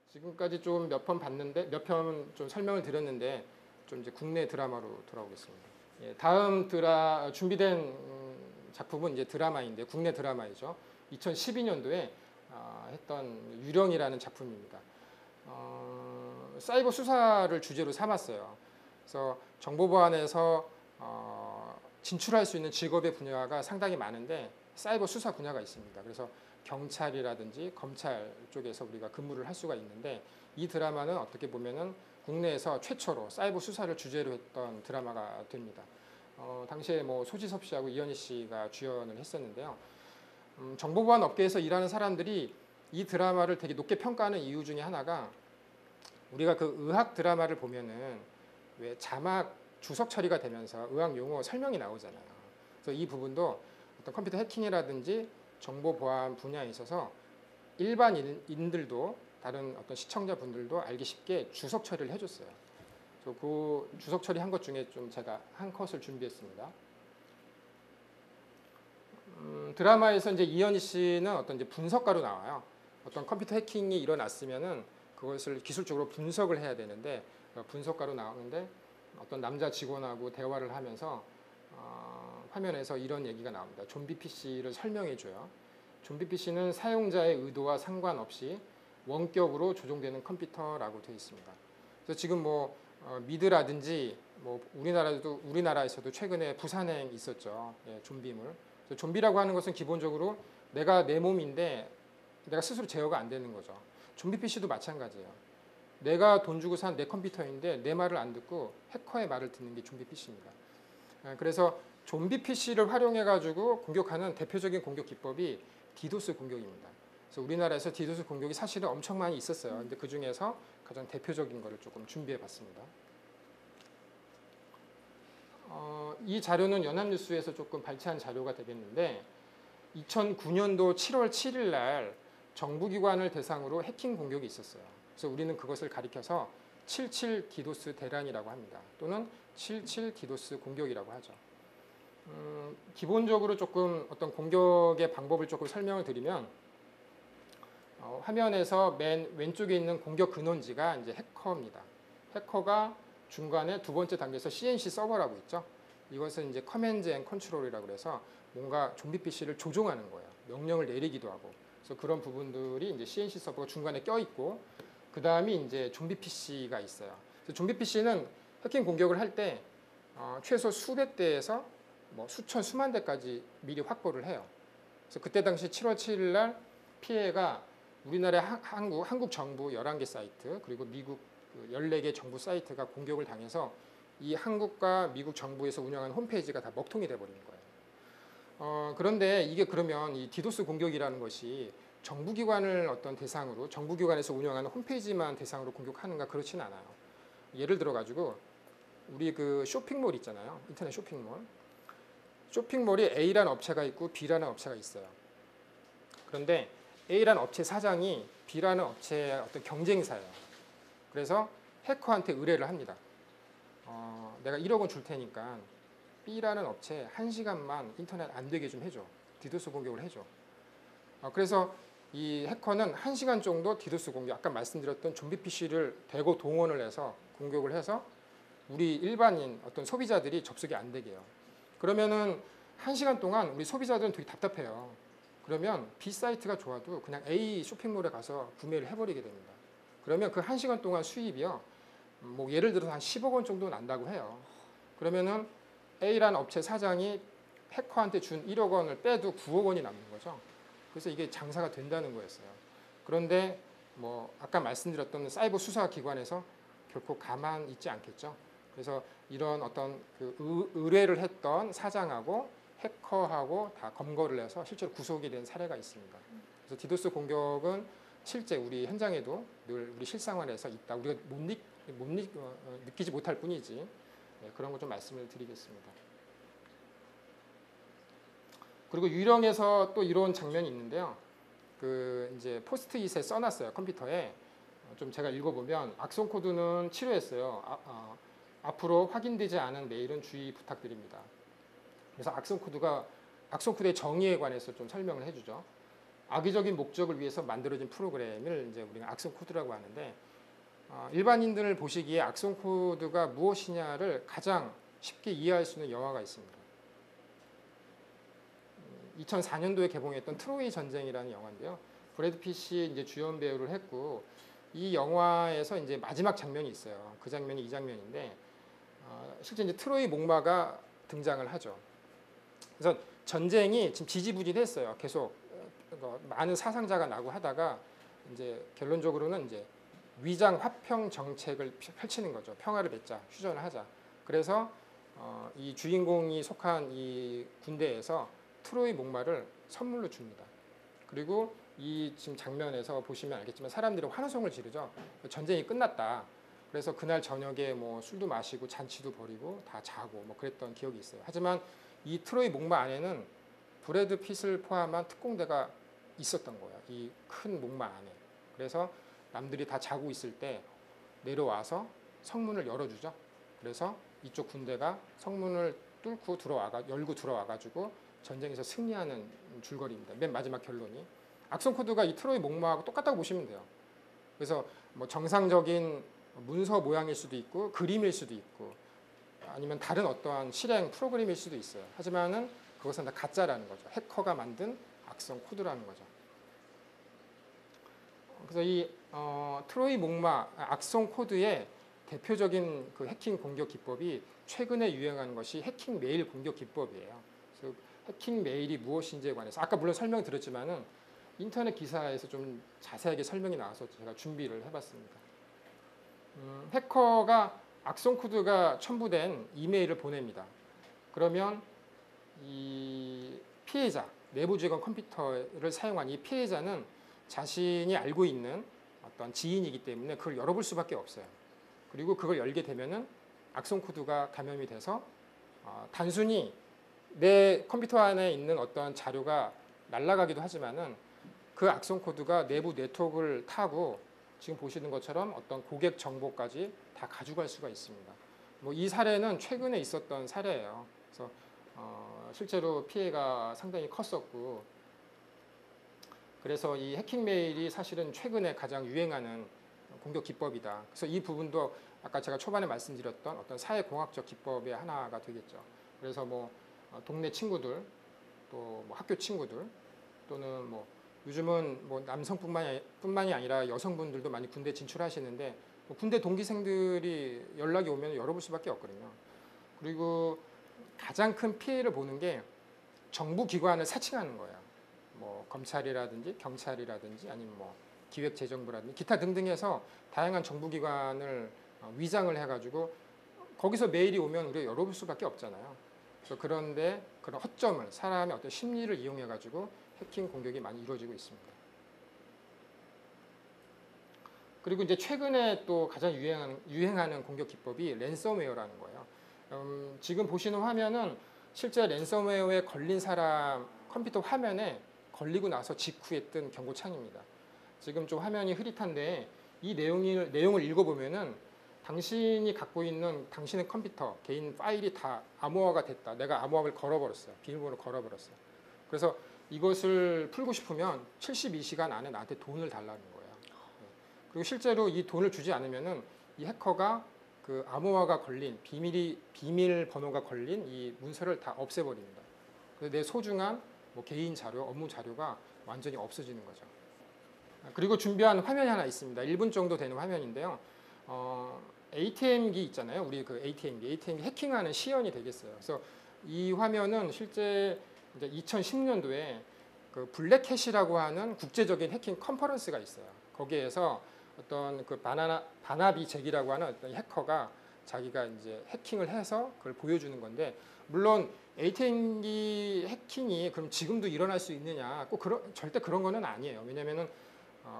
지금까지 좀 몇 편 봤는데 몇 편 좀 설명을 드렸는데 좀 이제 국내 드라마로 돌아오겠습니다. 예, 다음 준비된 작품은 이제 드라마인데 국내 드라마이죠. 2012년도에 했던 유령이라는 작품입니다. 사이버 수사를 주제로 삼았어요. 그래서 정보보안에서 진출할 수 있는 직업의 분야가 상당히 많은데 사이버 수사 분야가 있습니다. 그래서 경찰이라든지 검찰 쪽에서 우리가 근무를 할 수가 있는데 이 드라마는 어떻게 보면은 국내에서 최초로 사이버 수사를 주제로 했던 드라마가 됩니다. 당시에 뭐 소지섭 씨하고 이현희 씨가 주연을 했었는데요. 정보보안 업계에서 일하는 사람들이 이 드라마를 되게 높게 평가하는 이유 중에 하나가 우리가 그 의학 드라마를 보면은 왜 자막 주석 처리가 되면서 의학 용어 설명이 나오잖아요. 그래서 이 부분도 어떤 컴퓨터 해킹이라든지 정보 보안 분야에 있어서 일반인들도 다른 어떤 시청자분들도 알기 쉽게 주석 처리를 해줬어요. 그래서 그 주석 처리한 것 중에 좀 제가 한 컷을 준비했습니다. 드라마에서 이제 이현희 씨는 어떤 이제 분석가로 나와요. 어떤 컴퓨터 해킹이 일어났으면은 그것을 기술적으로 분석을 해야 되는데 분석가로 나오는데 어떤 남자 직원하고 대화를 하면서 화면에서 이런 얘기가 나옵니다. 좀비 PC를 설명해 줘요. 좀비 PC는 사용자의 의도와 상관없이 원격으로 조종되는 컴퓨터라고 되어 있습니다. 그래서 지금 뭐 미드라든지 뭐 우리나라에서도 최근에 부산행 있었죠. 예, 좀비물. 좀비라고 하는 것은 기본적으로 내가 내 몸인데 내가 스스로 제어가 안 되는 거죠. 좀비 PC도 마찬가지예요. 내가 돈 주고 산 내 컴퓨터인데 내 말을 안 듣고 해커의 말을 듣는 게 좀비 PC입니다. 그래서 좀비 PC를 활용해 가지고 공격하는 대표적인 공격 기법이 디도스 공격입니다. 그래서 우리나라에서 디도스 공격이 사실은 엄청 많이 있었어요. 근데 그 중에서 가장 대표적인 거를 조금 준비해 봤습니다. 이 자료는 연합뉴스에서 조금 발췌한 자료가 되겠는데 2009년도 7월 7일 날 정부기관을 대상으로 해킹 공격이 있었어요. 그래서 우리는 그것을 가리켜서 77 디도스 대란이라고 합니다. 또는 77 디도스 공격이라고 하죠. 기본적으로 조금 어떤 공격의 방법을 조금 설명을 드리면 화면에서 맨 왼쪽에 있는 공격 근원지가 이제 해커입니다. 해커가 중간에 두 번째 단계에서 CNC 서버라고 있죠. 이것은 이제 커맨드 앤 컨트롤이라고 해서 뭔가 좀비 PC를 조종하는 거예요. 명령을 내리기도 하고. 그래서 그런 부분들이 이제 CNC 서버가 중간에 껴 있고 그 다음이 이제 좀비 PC가 있어요. 그래서 좀비 PC는 해킹 공격을 할 때 최소 수백 대에서 뭐 수천 수만 대까지 미리 확보를 해요. 그래서 그때 당시 7월 7일 날 피해가 우리나라 한국 정부 11개 사이트 그리고 미국 14개 정부 사이트가 공격을 당해서 이 한국과 미국 정부에서 운영하는 홈페이지가 다 먹통이 돼버린 거예요. 그런데 이게 그러면 이 디도스 공격이라는 것이 정부기관을 어떤 대상으로 정부기관에서 운영하는 홈페이지만 대상으로 공격하는가 그렇지는 않아요. 예를 들어 가지고 우리 그 쇼핑몰 있잖아요. 인터넷 쇼핑몰. 쇼핑몰이 A라는 업체가 있고 B라는 업체가 있어요. 그런데 A라는 업체 사장이 B라는 업체의 어떤 경쟁사예요. 그래서 해커한테 의뢰를 합니다. 내가 1억 원 줄 테니까 B라는 업체 1시간만 인터넷 안 되게 좀 해줘. 디도스 공격을 해줘. 그래서 이 해커는 1시간 정도 디도스 공격, 아까 말씀드렸던 좀비 PC를 대거 동원을 해서 공격을 해서 우리 일반인 어떤 소비자들이 접속이 안 되게 해요. 그러면은 1시간 동안 우리 소비자들은 되게 답답해요. 그러면 B 사이트가 좋아도 그냥 A 쇼핑몰에 가서 구매를 해버리게 됩니다. 그러면 그 1시간 동안 수입이요. 뭐 예를 들어서 한 10억 원 정도 난다고 해요. 그러면은 A라는 업체 사장이 해커한테 준 1억 원을 빼도 9억 원이 남는 거죠. 그래서 이게 장사가 된다는 거였어요. 그런데 뭐 아까 말씀드렸던 사이버 수사 기관에서 결코 가만 있지 않겠죠. 그래서 이런 어떤 그 의뢰를 했던 사장하고 해커하고 다 검거를 해서 실제로 구속이 된 사례가 있습니다. 그래서 디도스 공격은 실제 우리 현장에도 늘 우리 실생활에서 있다. 우리가 느끼지 못할 뿐이지. 네, 그런 거 좀 말씀을 드리겠습니다. 그리고 유령에서 또 이런 장면이 있는데요. 그 이제 포스트잇에 써놨어요. 컴퓨터에. 좀 제가 읽어보면 악성 코드는 치료했어요. 앞으로 확인되지 않은 메일은 주의 부탁드립니다. 그래서 악성 코드의 정의에 관해서 좀 설명을 해주죠. 악의적인 목적을 위해서 만들어진 프로그램을 이제 우리가 악성 코드라고 하는데 일반인들을 보시기에 악성 코드가 무엇이냐를 가장 쉽게 이해할 수 있는 영화가 있습니다. 2004년도에 개봉했던 트로이 전쟁이라는 영화인데요. 브래드 핏이 이제 주연 배우를 했고 이 영화에서 이제 마지막 장면이 있어요. 그 장면이 이 장면인데 실제 이제 트로이 목마가 등장을 하죠. 그래서 전쟁이 지금 지지부진했어요. 계속 많은 사상자가 나고 하다가 이제 결론적으로는 이제 위장 화평 정책을 펼치는 거죠. 평화를 맺자, 휴전을 하자. 그래서 이 주인공이 속한 이 군대에서 트로이 목마를 선물로 줍니다. 그리고 이 지금 장면에서 보시면 알겠지만 사람들이 환호성을 지르죠. 전쟁이 끝났다. 그래서 그날 저녁에 뭐 술도 마시고 잔치도 벌이고 다 자고 뭐 그랬던 기억이 있어요. 하지만 이 트로이 목마 안에는 브래드 핏을 포함한 특공대가 있었던 거예요. 이 큰 목마 안에. 그래서 남들이 다 자고 있을 때 내려와서 성문을 열어주죠. 그래서 이쪽 군대가 성문을 열고 들어와가지고 전쟁에서 승리하는 줄거리입니다. 맨 마지막 결론이. 악성 코드가 이 트로이 목마하고 똑같다고 보시면 돼요. 그래서 뭐 정상적인 문서 모양일 수도 있고 그림일 수도 있고 아니면 다른 어떠한 실행 프로그램일 수도 있어요. 하지만은 그것은 다 가짜라는 거죠. 해커가 만든 악성 코드라는 거죠. 그래서 이 트로이 목마 악성 코드의 대표적인 그 해킹 공격 기법이 최근에 유행하는 것이 해킹 메일 공격 기법이에요. 그래서 해킹 메일이 무엇인지에 관해서 아까 물론 설명드렸지만은 인터넷 기사에서 좀 자세하게 설명이 나와서 제가 준비를 해봤습니다. 해커가 악성 코드가 첨부된 이메일을 보냅니다. 그러면 이 피해자, 내부 직원 컴퓨터를 사용한 이 피해자는 자신이 알고 있는 어떤 지인이기 때문에 그걸 열어볼 수밖에 없어요. 그리고 그걸 열게 되면은 악성 코드가 감염이 돼서 단순히 내 컴퓨터 안에 있는 어떤 자료가 날아가기도 하지만은 그 악성 코드가 내부 네트워크를 타고 지금 보시는 것처럼 어떤 고객 정보까지 다 가져갈 수가 있습니다. 뭐 이 사례는 최근에 있었던 사례예요. 그래서 실제로 피해가 상당히 컸었고, 그래서 이 해킹 메일이 사실은 최근에 가장 유행하는 공격 기법이다. 그래서 이 부분도 아까 제가 초반에 말씀드렸던 어떤 사회공학적 기법의 하나가 되겠죠. 그래서 뭐 동네 친구들, 또 뭐 학교 친구들, 또는 뭐 요즘은 뭐 남성뿐만이 아니라 여성분들도 많이 군대 진출하시는데 뭐 군대 동기생들이 연락이 오면 열어볼 수밖에 없거든요. 그리고 가장 큰 피해를 보는 게 정부 기관을 사칭하는 거예요. 뭐 검찰이라든지 경찰이라든지 아니면 뭐 기획재정부라든지 기타 등등해서 다양한 정부 기관을 위장을 해가지고 거기서 메일이 오면 우리가 열어볼 수밖에 없잖아요. 그래서 그런데 그런 허점을 사람의 어떤 심리를 이용해가지고 해킹 공격이 많이 이루어지고 있습니다. 그리고 이제 최근에 또 가장 유행하는 공격 기법이 랜섬웨어라는 거예요. 지금 보시는 화면은 실제 랜섬웨어에 걸린 사람 컴퓨터 화면에 걸리고 나서 직후에 뜬 경고창입니다. 지금 좀 화면이 흐릿한데 이 내용을 읽어보면은 당신이 갖고 있는 당신의 컴퓨터, 개인 파일이 다 암호화가 됐다. 내가 암호화를 걸어버렸어요. 비밀번호를 걸어버렸어요. 그래서 이것을 풀고 싶으면 72시간 안에 나한테 돈을 달라는 거예요. 그리고 실제로 이 돈을 주지 않으면은 이 해커가 그 암호화가 걸린 비밀번호가 걸린 이 문서를 다 없애버립니다. 그래서 내 소중한 뭐 개인 자료, 업무 자료가 완전히 없어지는 거죠. 그리고 준비한 화면이 하나 있습니다. 1분 정도 되는 화면인데요. ATM기 있잖아요. 우리 그 ATM기 해킹하는 시연이 되겠어요. 그래서 이 화면은 실제 이제 2010년도에 그 블랙햇이라고 하는 국제적인 해킹 컨퍼런스가 있어요. 거기에서 어떤 그 바나비 잭이라고 하는 어떤 해커가 자기가 이제 해킹을 해서 그걸 보여주는 건데, 물론 ATM기 해킹이 그럼 지금도 일어날 수 있느냐? 꼭 절대 그런 거는 아니에요. 왜냐면은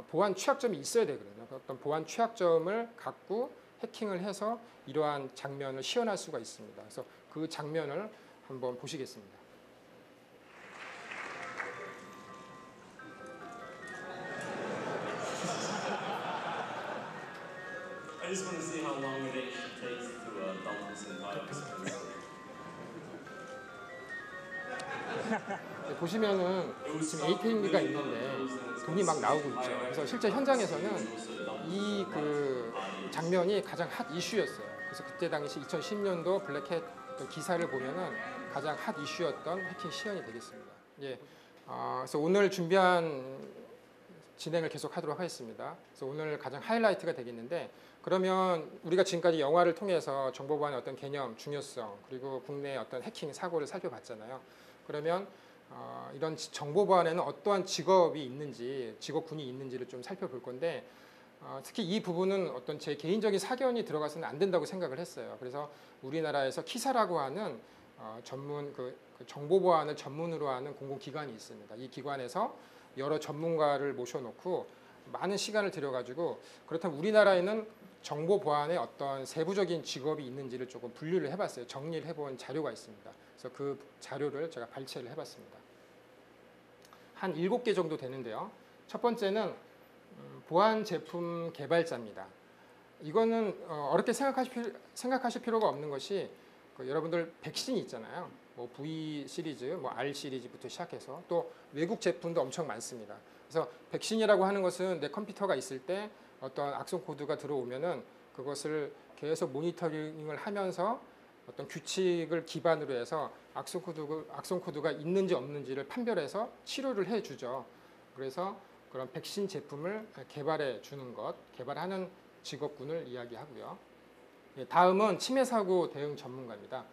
보안 취약점이 있어야 되거든요. 어떤 보안 취약점을 갖고 해킹을 해서 이러한 장면을 시연할 수가 있습니다. 그래서 그 장면을 한번 보시겠습니다. I just want to see how long it actually takes to dump this entire expense. 보시면은 지금 ATM기가 있는데 돈이 막 나오고 있죠. 그래서 실제 현장에서는 이 그 장면이 가장 핫 이슈였어요. 그래서 그때 당시 2010년도 블랙햇 기사를 보면은 가장 핫 이슈였던 해킹 시연이 되겠습니다. 예, 그래서 오늘 준비한 진행을 계속하도록 하겠습니다. 그래서 오늘 가장 하이라이트가 되겠는데, 그러면 우리가 지금까지 영화를 통해서 정보보안의 어떤 개념, 중요성, 그리고 국내의 어떤 해킹 사고를 살펴봤잖아요. 그러면 이런 정보 보안에는 어떠한 직업이 있는지, 직업군이 있는지를 좀 살펴볼 건데 특히 이 부분은 어떤 제 개인적인 사견이 들어가서는 안 된다고 생각을 했어요. 그래서 우리나라에서 키사라고 하는 전문 그 정보 보안을 전문으로 하는 공공기관이 있습니다. 이 기관에서 여러 전문가를 모셔놓고 많은 시간을 들여가지고 그렇다면 우리나라에는 정보 보안에 어떤 세부적인 직업이 있는지를 조금 분류를 해봤어요. 정리를 해본 자료가 있습니다. 그래서 그 자료를 제가 발췌를 해봤습니다. 한 7개 정도 되는데요. 첫 번째는 보안 제품 개발자입니다. 이거는 어렵게 생각하실 필요가 없는 것이 여러분들 백신이 있잖아요. 뭐 V 시리즈, 뭐 R 시리즈부터 시작해서 또 외국 제품도 엄청 많습니다. 그래서 백신이라고 하는 것은 내 컴퓨터가 있을 때 어떤 악성 코드가 들어오면은 그것을 계속 모니터링을 하면서 어떤 규칙을 기반으로 해서 악성 코드가 있는지 없는지를 판별해서 치료를 해주죠. 그래서 그런 백신 제품을 개발해 주는 것, 개발하는 직업군을 이야기하고요. 다음은 침해 사고 대응 전문가입니다.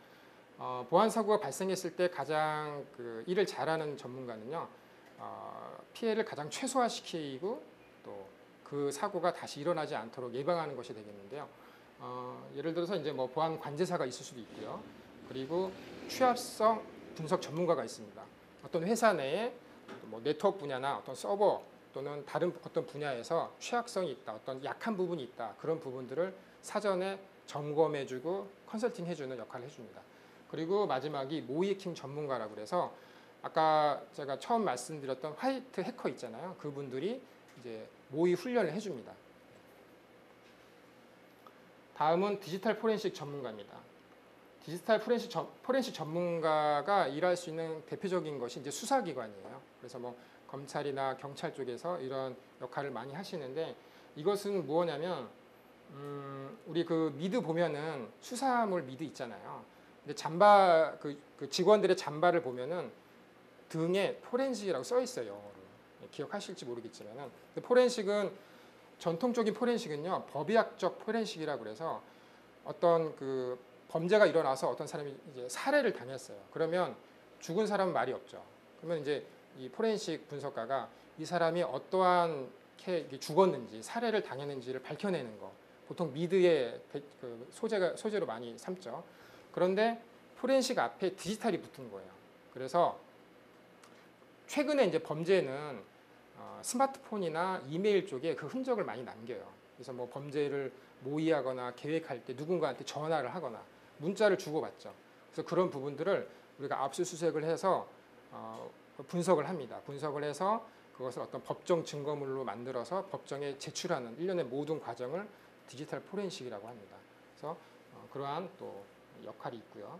보안 사고가 발생했을 때 가장 일을 잘하는 전문가는요, 피해를 가장 최소화시키고 또 그 사고가 다시 일어나지 않도록 예방하는 것이 되겠는데요. 예를 들어서 이제 뭐 보안 관제사가 있을 수도 있고요. 그리고 취약성 분석 전문가가 있습니다. 어떤 회사 내에 뭐 네트워크 분야나 어떤 서버 또는 다른 어떤 분야에서 취약성이 있다, 어떤 약한 부분이 있다, 그런 부분들을 사전에 점검해주고 컨설팅해주는 역할을 해줍니다. 그리고 마지막이 모이킹 전문가라고 그래서 아까 제가 처음 말씀드렸던 화이트 해커 있잖아요. 그분들이 이제 모의 훈련을 해줍니다. 다음은 디지털 포렌식 전문가입니다. 디지털 포렌식 전문가가 일할 수 있는 대표적인 것이 이제 수사기관이에요. 그래서 뭐 검찰이나 경찰 쪽에서 이런 역할을 많이 하시는데 이것은 뭐냐면 우리 그 미드 보면은 수사물 미드 있잖아요. 근데 잠바 그 직원들의 잠바를 보면은 등에 포렌식이라고 써 있어요. 영어로. 기억하실지 모르겠지만은 포렌식은 전통적인 포렌식은요 법의학적 포렌식이라고 그래서 어떤 그 범죄가 일어나서 어떤 사람이 이제 살해를 당했어요. 그러면 죽은 사람은 말이 없죠. 그러면 이제 이 포렌식 분석가가 이 사람이 어떠한 죽었는지 살해를 당했는지를 밝혀내는 거. 보통 미드의 그 소재로 많이 삼죠. 그런데 포렌식 앞에 디지털이 붙은 거예요. 그래서 최근에 이제 범죄는 스마트폰이나 이메일 쪽에 그 흔적을 많이 남겨요. 그래서 뭐 범죄를 모의하거나 계획할 때 누군가한테 전화를 하거나 문자를 주고받죠. 그래서 그런 부분들을 우리가 압수수색을 해서 분석을 합니다. 분석을 해서 그것을 어떤 법정 증거물로 만들어서 법정에 제출하는 일련의 모든 과정을 디지털 포렌식이라고 합니다. 그래서 그러한 또 역할이 있고요.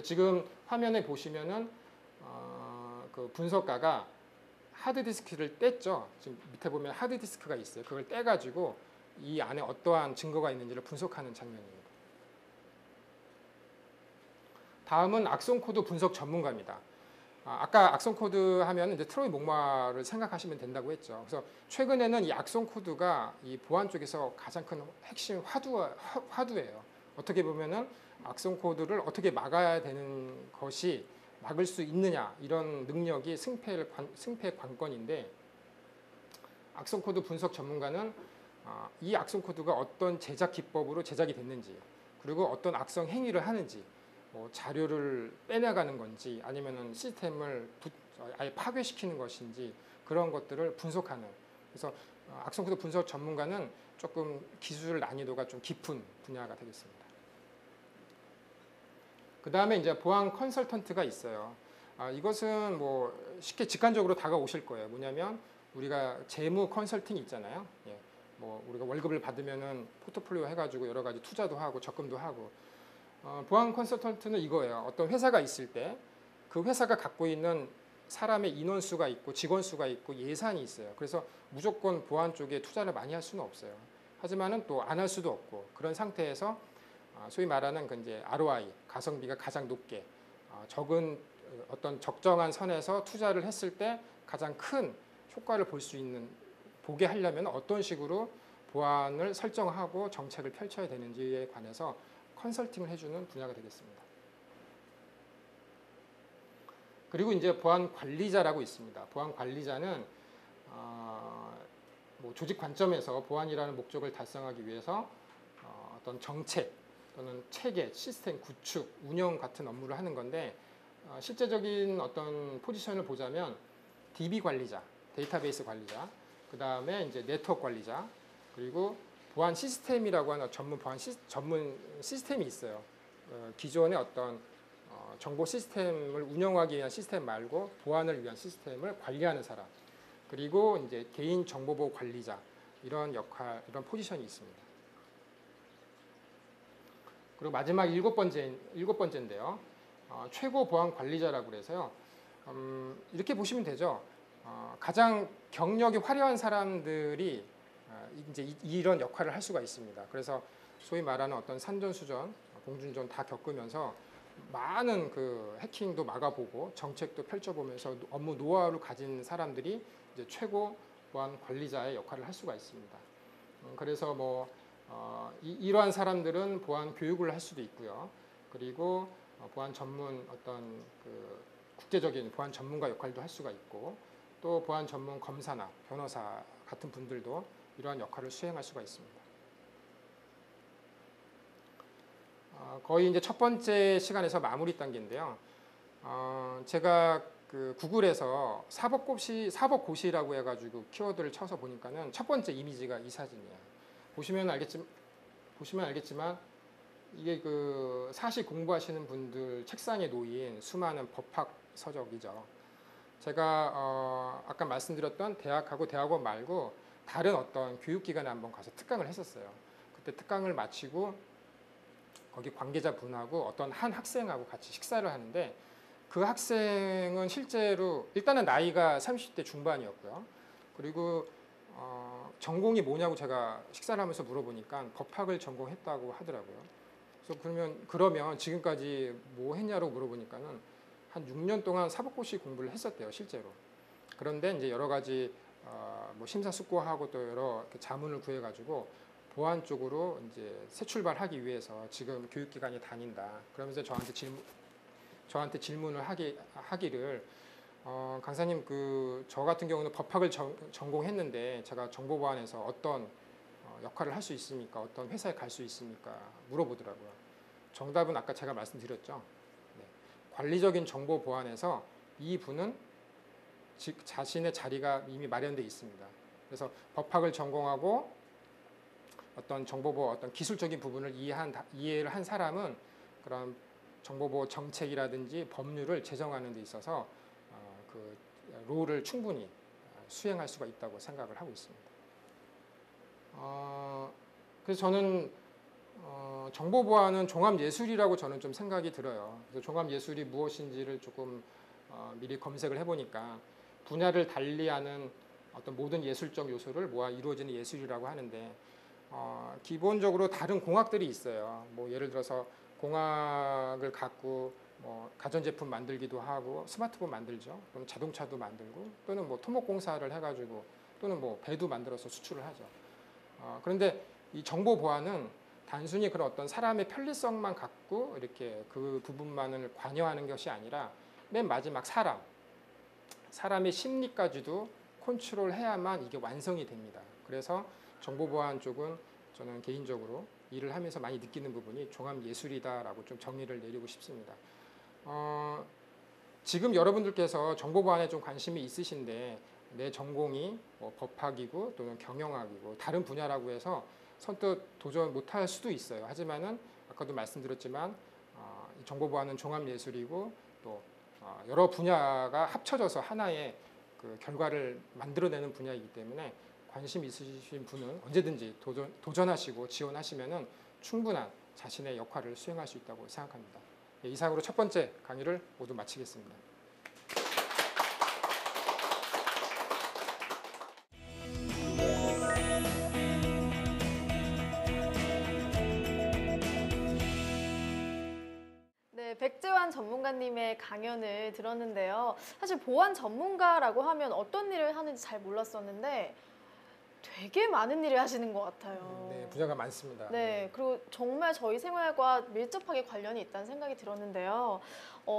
지금 화면에 보시면은 그 분석가가 하드디스크를 뗐죠. 지금 밑에 보면 하드디스크가 있어요. 그걸 떼가지고 이 안에 어떠한 증거가 있는지를 분석하는 장면입니다. 다음은 악성 코드 분석 전문가입니다. 아까 악성 코드 하면 이제 트로이 목마를 생각하시면 된다고 했죠. 그래서 최근에는 이 악성 코드가 이 보안 쪽에서 가장 큰 핵심 화두예요. 어떻게 보면은 악성 코드를 어떻게 막아야 되는 것이 막을 수 있느냐 이런 능력이 승패의 관건인데 악성 코드 분석 전문가는 이 악성 코드가 어떤 제작 기법으로 제작이 됐는지 그리고 어떤 악성 행위를 하는지 뭐 자료를 빼내가는 건지 아니면은 시스템을 아예 파괴시키는 것인지 그런 것들을 분석하는 그래서 악성 코드 분석 전문가는 조금 기술 난이도가 좀 깊은 분야가 되겠습니다. 그 다음에 이제 보안 컨설턴트가 있어요. 이것은 뭐 쉽게 직관적으로 다가오실 거예요. 뭐냐면 우리가 재무 컨설팅 있잖아요. 예, 뭐 우리가 월급을 받으면은 포트폴리오 해가지고 여러 가지 투자도 하고 적금도 하고 보안 컨설턴트는 이거예요. 어떤 회사가 있을 때 그 회사가 갖고 있는 사람의 인원수가 있고 직원 수가 있고 예산이 있어요. 그래서 무조건 보안 쪽에 투자를 많이 할 수는 없어요. 하지만은 또 안 할 수도 없고 그런 상태에서 소위 말하는 그 이제 ROI 가성비가 가장 높게 적은 어떤 적정한 선에서 투자를 했을 때 가장 큰 효과를 볼 수 있는 보게 하려면 어떤 식으로 보안을 설정하고 정책을 펼쳐야 되는지에 관해서 컨설팅을 해주는 분야가 되겠습니다. 그리고 이제 보안 관리자라고 있습니다. 보안 관리자는 뭐 조직 관점에서 보안이라는 목적을 달성하기 위해서 어떤 정책 또는 체계, 시스템 구축, 운영 같은 업무를 하는 건데 실제적인 어떤 포지션을 보자면 DB 관리자, 데이터베이스 관리자, 그 다음에 이제 네트워크 관리자, 그리고 보안 시스템이라고 하는 전문 시스템이 있어요. 기존의 어떤 정보 시스템을 운영하기 위한 시스템 말고 보안을 위한 시스템을 관리하는 사람, 그리고 이제 개인 정보보호 관리자 이런 역할, 이런 포지션이 있습니다. 그리고 마지막 일곱 번째인데요. 최고 보안 관리자라고 그래서요. 이렇게 보시면 되죠. 가장 경력이 화려한 사람들이 이제 이런 역할을 할 수가 있습니다. 그래서 소위 말하는 어떤 산전수전, 공중전 다 겪으면서 많은 그 해킹도 막아보고 정책도 펼쳐보면서 업무 노하우를 가진 사람들이 이제 최고 보안 관리자의 역할을 할 수가 있습니다. 그래서 뭐 이러한 사람들은 보안 교육을 할 수도 있고요. 그리고 보안 전문 어떤 그 국제적인 보안 전문가 역할도 할 수가 있고, 또 보안 전문 검사나 변호사 같은 분들도 이러한 역할을 수행할 수가 있습니다. 거의 이제 첫 번째 시간에서 마무리 단계인데요. 제가 그 구글에서 사법고시라고 해가지고 키워드를 쳐서 보니까는 첫 번째 이미지가 이 사진이에요. 보시면 알겠지만 이게 그 사시 공부하시는 분들 책상에 놓인 수많은 법학 서적이죠. 제가 아까 말씀드렸던 대학하고 대학원 말고 다른 어떤 교육기관에 한번 가서 특강을 했었어요. 그때 특강을 마치고 거기 관계자분하고 어떤 한 학생하고 같이 식사를 하는데, 그 학생은 실제로 일단은 나이가 30대 중반이었고요. 그리고 전공이 뭐냐고 제가 식사를 하면서 물어보니까 법학을 전공했다고 하더라고요. 그래서 그러면 지금까지 뭐 했냐고 물어보니까는 한 6년 동안 사법고시 공부를 했었대요, 실제로. 그런데 이제 여러 가지 뭐 심사숙고하고 또 여러 자문을 구해가지고 보안 쪽으로 이제 새 출발하기 위해서 지금 교육기관에 다닌다. 그러면서 저한테 질문을 하기를 강사님, 저 같은 경우는 법학을 전공했는데 제가 정보보안에서 어떤 역할을 할 수 있습니까? 어떤 회사에 갈 수 있습니까? 물어보더라고요. 정답은 아까 제가 말씀드렸죠. 네. 관리적인 정보 보안에서 이 분은 자신의 자리가 이미 마련되어 있습니다. 그래서 법학을 전공하고 어떤 정보보호, 어떤 기술적인 부분을 이해를 한 사람은 그런 정보보호 정책이라든지 법률을 제정하는 데 있어서 그 롤을 충분히 수행할 수가 있다고 생각을 하고 있습니다. 그래서 저는 정보보안은 종합예술이라고 저는 좀 생각이 들어요. 그래서 종합예술이 무엇인지를 조금 미리 검색을 해보니까 분야를 달리하는 어떤 모든 예술적 요소를 모아 이루어지는 예술이라고 하는데, 기본적으로 다른 공학들이 있어요. 뭐 예를 들어서 공학을 갖고 뭐 가전제품 만들기도 하고 스마트폰 만들죠. 또는 자동차도 만들고, 또는 뭐 토목공사를 해가지고, 또는 뭐 배도 만들어서 수출을 하죠. 그런데 이 정보 보안은 단순히 그런 어떤 사람의 편리성만 갖고 이렇게 그 부분만을 관여하는 것이 아니라 맨 마지막 사람의 심리까지도 컨트롤해야만 이게 완성이 됩니다. 그래서 정보보안 쪽은 저는 개인적으로 일을 하면서 많이 느끼는 부분이 종합예술이다라고 좀 정의를 내리고 싶습니다. 지금 여러분들께서 정보보안에 좀 관심이 있으신데 내 전공이 뭐 법학이고 또는 경영학이고 다른 분야라고 해서 선뜻 도전 못할 수도 있어요. 하지만은 아까도 말씀드렸지만 정보보안은 종합예술이고 또 여러 분야가 합쳐져서 하나의 그 결과를 만들어내는 분야이기 때문에 관심 있으신 분은 언제든지 도전하시고 지원하시면은 충분한 자신의 역할을 수행할 수 있다고 생각합니다. 이상으로 첫 번째 강의를 모두 마치겠습니다. 네, 백재환 전문가님의 강연을 들었는데요. 사실 보안 전문가라고 하면 어떤 일을 하는지 잘 몰랐었는데 되게 많은 일을 하시는 것 같아요. 네, 분야가 많습니다. 네, 그리고 정말 저희 생활과 밀접하게 관련이 있다는 생각이 들었는데요.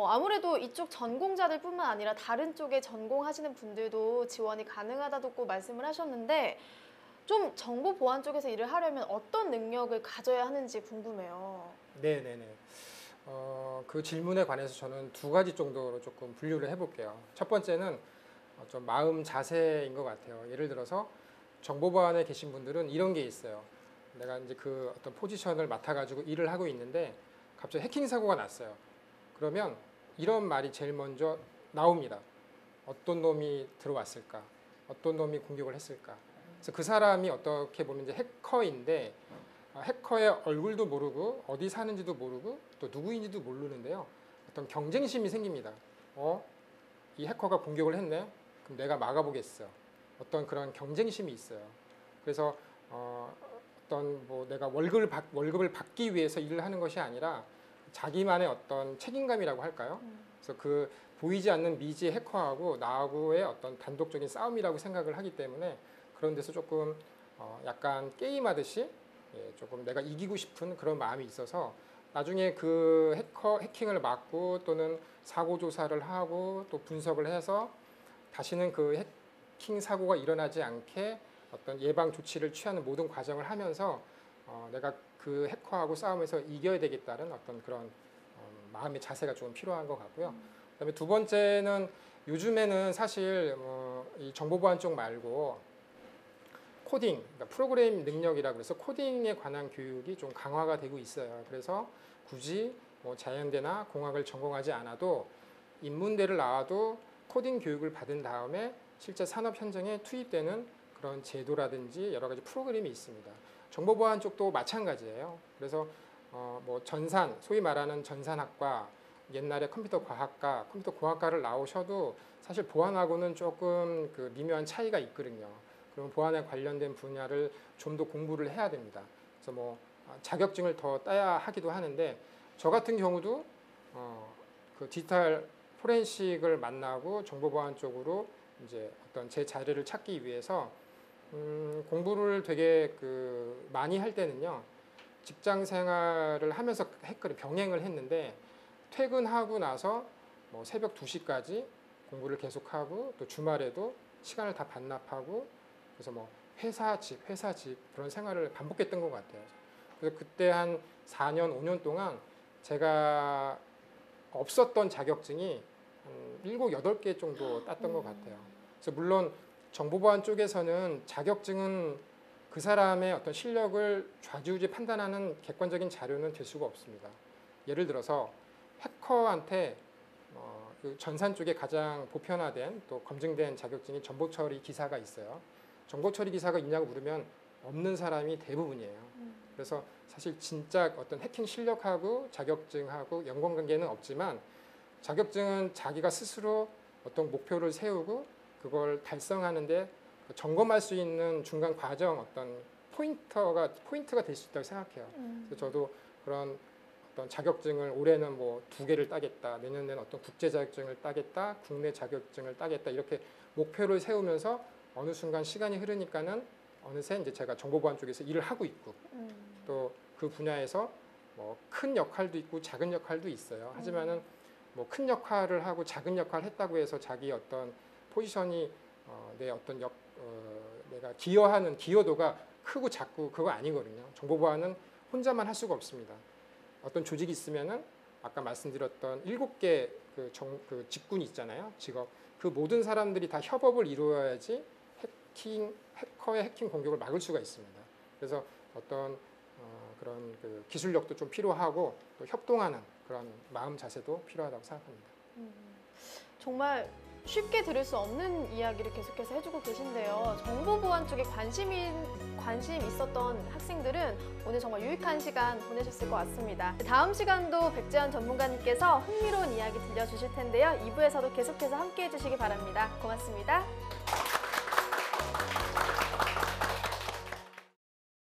아무래도 이쪽 전공자들뿐만 아니라 다른 쪽에 전공하시는 분들도 지원이 가능하다고 말씀을 하셨는데 좀 정보 보안 쪽에서 일을 하려면 어떤 능력을 가져야 하는지 궁금해요. 네네네. 그 질문에 관해서 저는 두 가지 정도로 조금 분류를 해볼게요. 첫 번째는 좀 마음 자세인 것 같아요. 예를 들어서 정보 보안에 계신 분들은 이런 게 있어요. 내가 이제 그 어떤 포지션을 맡아가지고 일을 하고 있는데 갑자기 해킹 사고가 났어요. 그러면 이런 말이 제일 먼저 나옵니다. 어떤 놈이 들어왔을까? 어떤 놈이 공격을 했을까? 그래서 그 사람이 어떻게 보면 이제 해커인데 해커의 얼굴도 모르고 어디 사는지도 모르고 또 누구인지도 모르는데요. 어떤 경쟁심이 생깁니다. 이 해커가 공격을 했네? 그럼 내가 막아보겠어. 어떤 그런 경쟁심이 있어요. 그래서 어떤 뭐 내가 월급을 받기 위해서 일을 하는 것이 아니라 자기만의 어떤 책임감이라고 할까요? 그래서 그 보이지 않는 미지의 해커하고 나하고의 어떤 단독적인 싸움이라고 생각을 하기 때문에 그런 데서 조금 약간 게임하듯이 조금 내가 이기고 싶은 그런 마음이 있어서 나중에 그 해킹을 막고 또는 사고 조사를 하고 또 분석을 해서 다시는 그 해킹 사고가 일어나지 않게 어떤 예방 조치를 취하는 모든 과정을 하면서 내가 그 해커하고 싸움에서 이겨야 되겠다는 어떤 그런 마음의 자세가 좀 필요한 것 같고요. 그다음에 두 번째는 요즘에는 사실 이 정보보안 쪽 말고 코딩, 그러니까 프로그래밍 능력이라고 해서 코딩에 관한 교육이 좀 강화가 되고 있어요. 그래서 굳이 뭐 자연대나 공학을 전공하지 않아도 인문대를 나와도 코딩 교육을 받은 다음에 실제 산업 현장에 투입되는 그런 제도라든지 여러 가지 프로그램이 있습니다. 정보보안 쪽도 마찬가지예요. 그래서 뭐 전산, 소위 말하는 전산학과, 옛날에 컴퓨터 과학과, 컴퓨터 공학과를 나오셔도 사실 보안하고는 조금 그 미묘한 차이가 있거든요. 그러면 보안에 관련된 분야를 좀 더 공부를 해야 됩니다. 그래서 뭐 자격증을 더 따야 하기도 하는데 저 같은 경우도 그 디지털 포렌식을 만나고 정보보안 쪽으로 이제 어떤 제 자리를 찾기 위해서 공부를 되게 그 많이 할 때는요. 직장 생활을 하면서 했거든요. 병행을 했는데 퇴근하고 나서 뭐 새벽 2시까지 공부를 계속하고 또 주말에도 시간을 다 반납하고 그래서 뭐 회사 집 그런 생활을 반복했던 것 같아요. 그래서 그때 한 4년, 5년 동안 제가 없었던 자격증이 한 7, 8개 정도 땄던 것 같아요. 그래서 물론 정보보안 쪽에서는 자격증은 그 사람의 어떤 실력을 좌지우지 판단하는 객관적인 자료는 될 수가 없습니다. 예를 들어서 해커한테 그 전산 쪽에 가장 보편화된 또 검증된 자격증이 정보처리 기사가 있어요. 정보처리 기사가 있냐고 물으면 없는 사람이 대부분이에요. 그래서 사실 진짜 어떤 해킹 실력하고 자격증하고 연관관계는 없지만 자격증은 자기가 스스로 어떤 목표를 세우고 그걸 달성하는데 점검할 수 있는 중간 과정 어떤 포인트가 될 수 있다고 생각해요. 그래서 저도 그런 어떤 자격증을 올해는 뭐 2개를 따겠다, 내년에는 어떤 국제 자격증을 따겠다, 국내 자격증을 따겠다 이렇게 목표를 세우면서 어느 순간 시간이 흐르니까는 어느새 이제 제가 정보보안 쪽에서 일을 하고 있고 또 그 분야에서 뭐 큰 역할도 있고 작은 역할도 있어요. 하지만은 뭐 큰 역할을 하고 작은 역할을 했다고 해서 자기 어떤 포지션이 내 어떤 내가 기여하는 기여도가 크고 작고 그거 아니거든요. 정보보안은 혼자만 할 수가 없습니다. 어떤 조직이 있으면은 아까 말씀드렸던 7개 그 직군이 있잖아요. 직업. 그 모든 사람들이 다 협업을 이루어야지 해커의 해킹 공격을 막을 수가 있습니다. 그래서 어떤 그런 그 기술력도 좀 필요하고 또 협동하는 그런 마음 자세도 필요하다고 생각합니다. 정말 쉽게 들을 수 없는 이야기를 계속해서 해주고 계신데요. 정보보안 쪽에 관심 있었던 학생들은 오늘 정말 유익한 시간 보내셨을 것 같습니다. 다음 시간도 백재현 전문가님께서 흥미로운 이야기 들려주실 텐데요. 2부에서도 계속해서 함께해 주시기 바랍니다. 고맙습니다.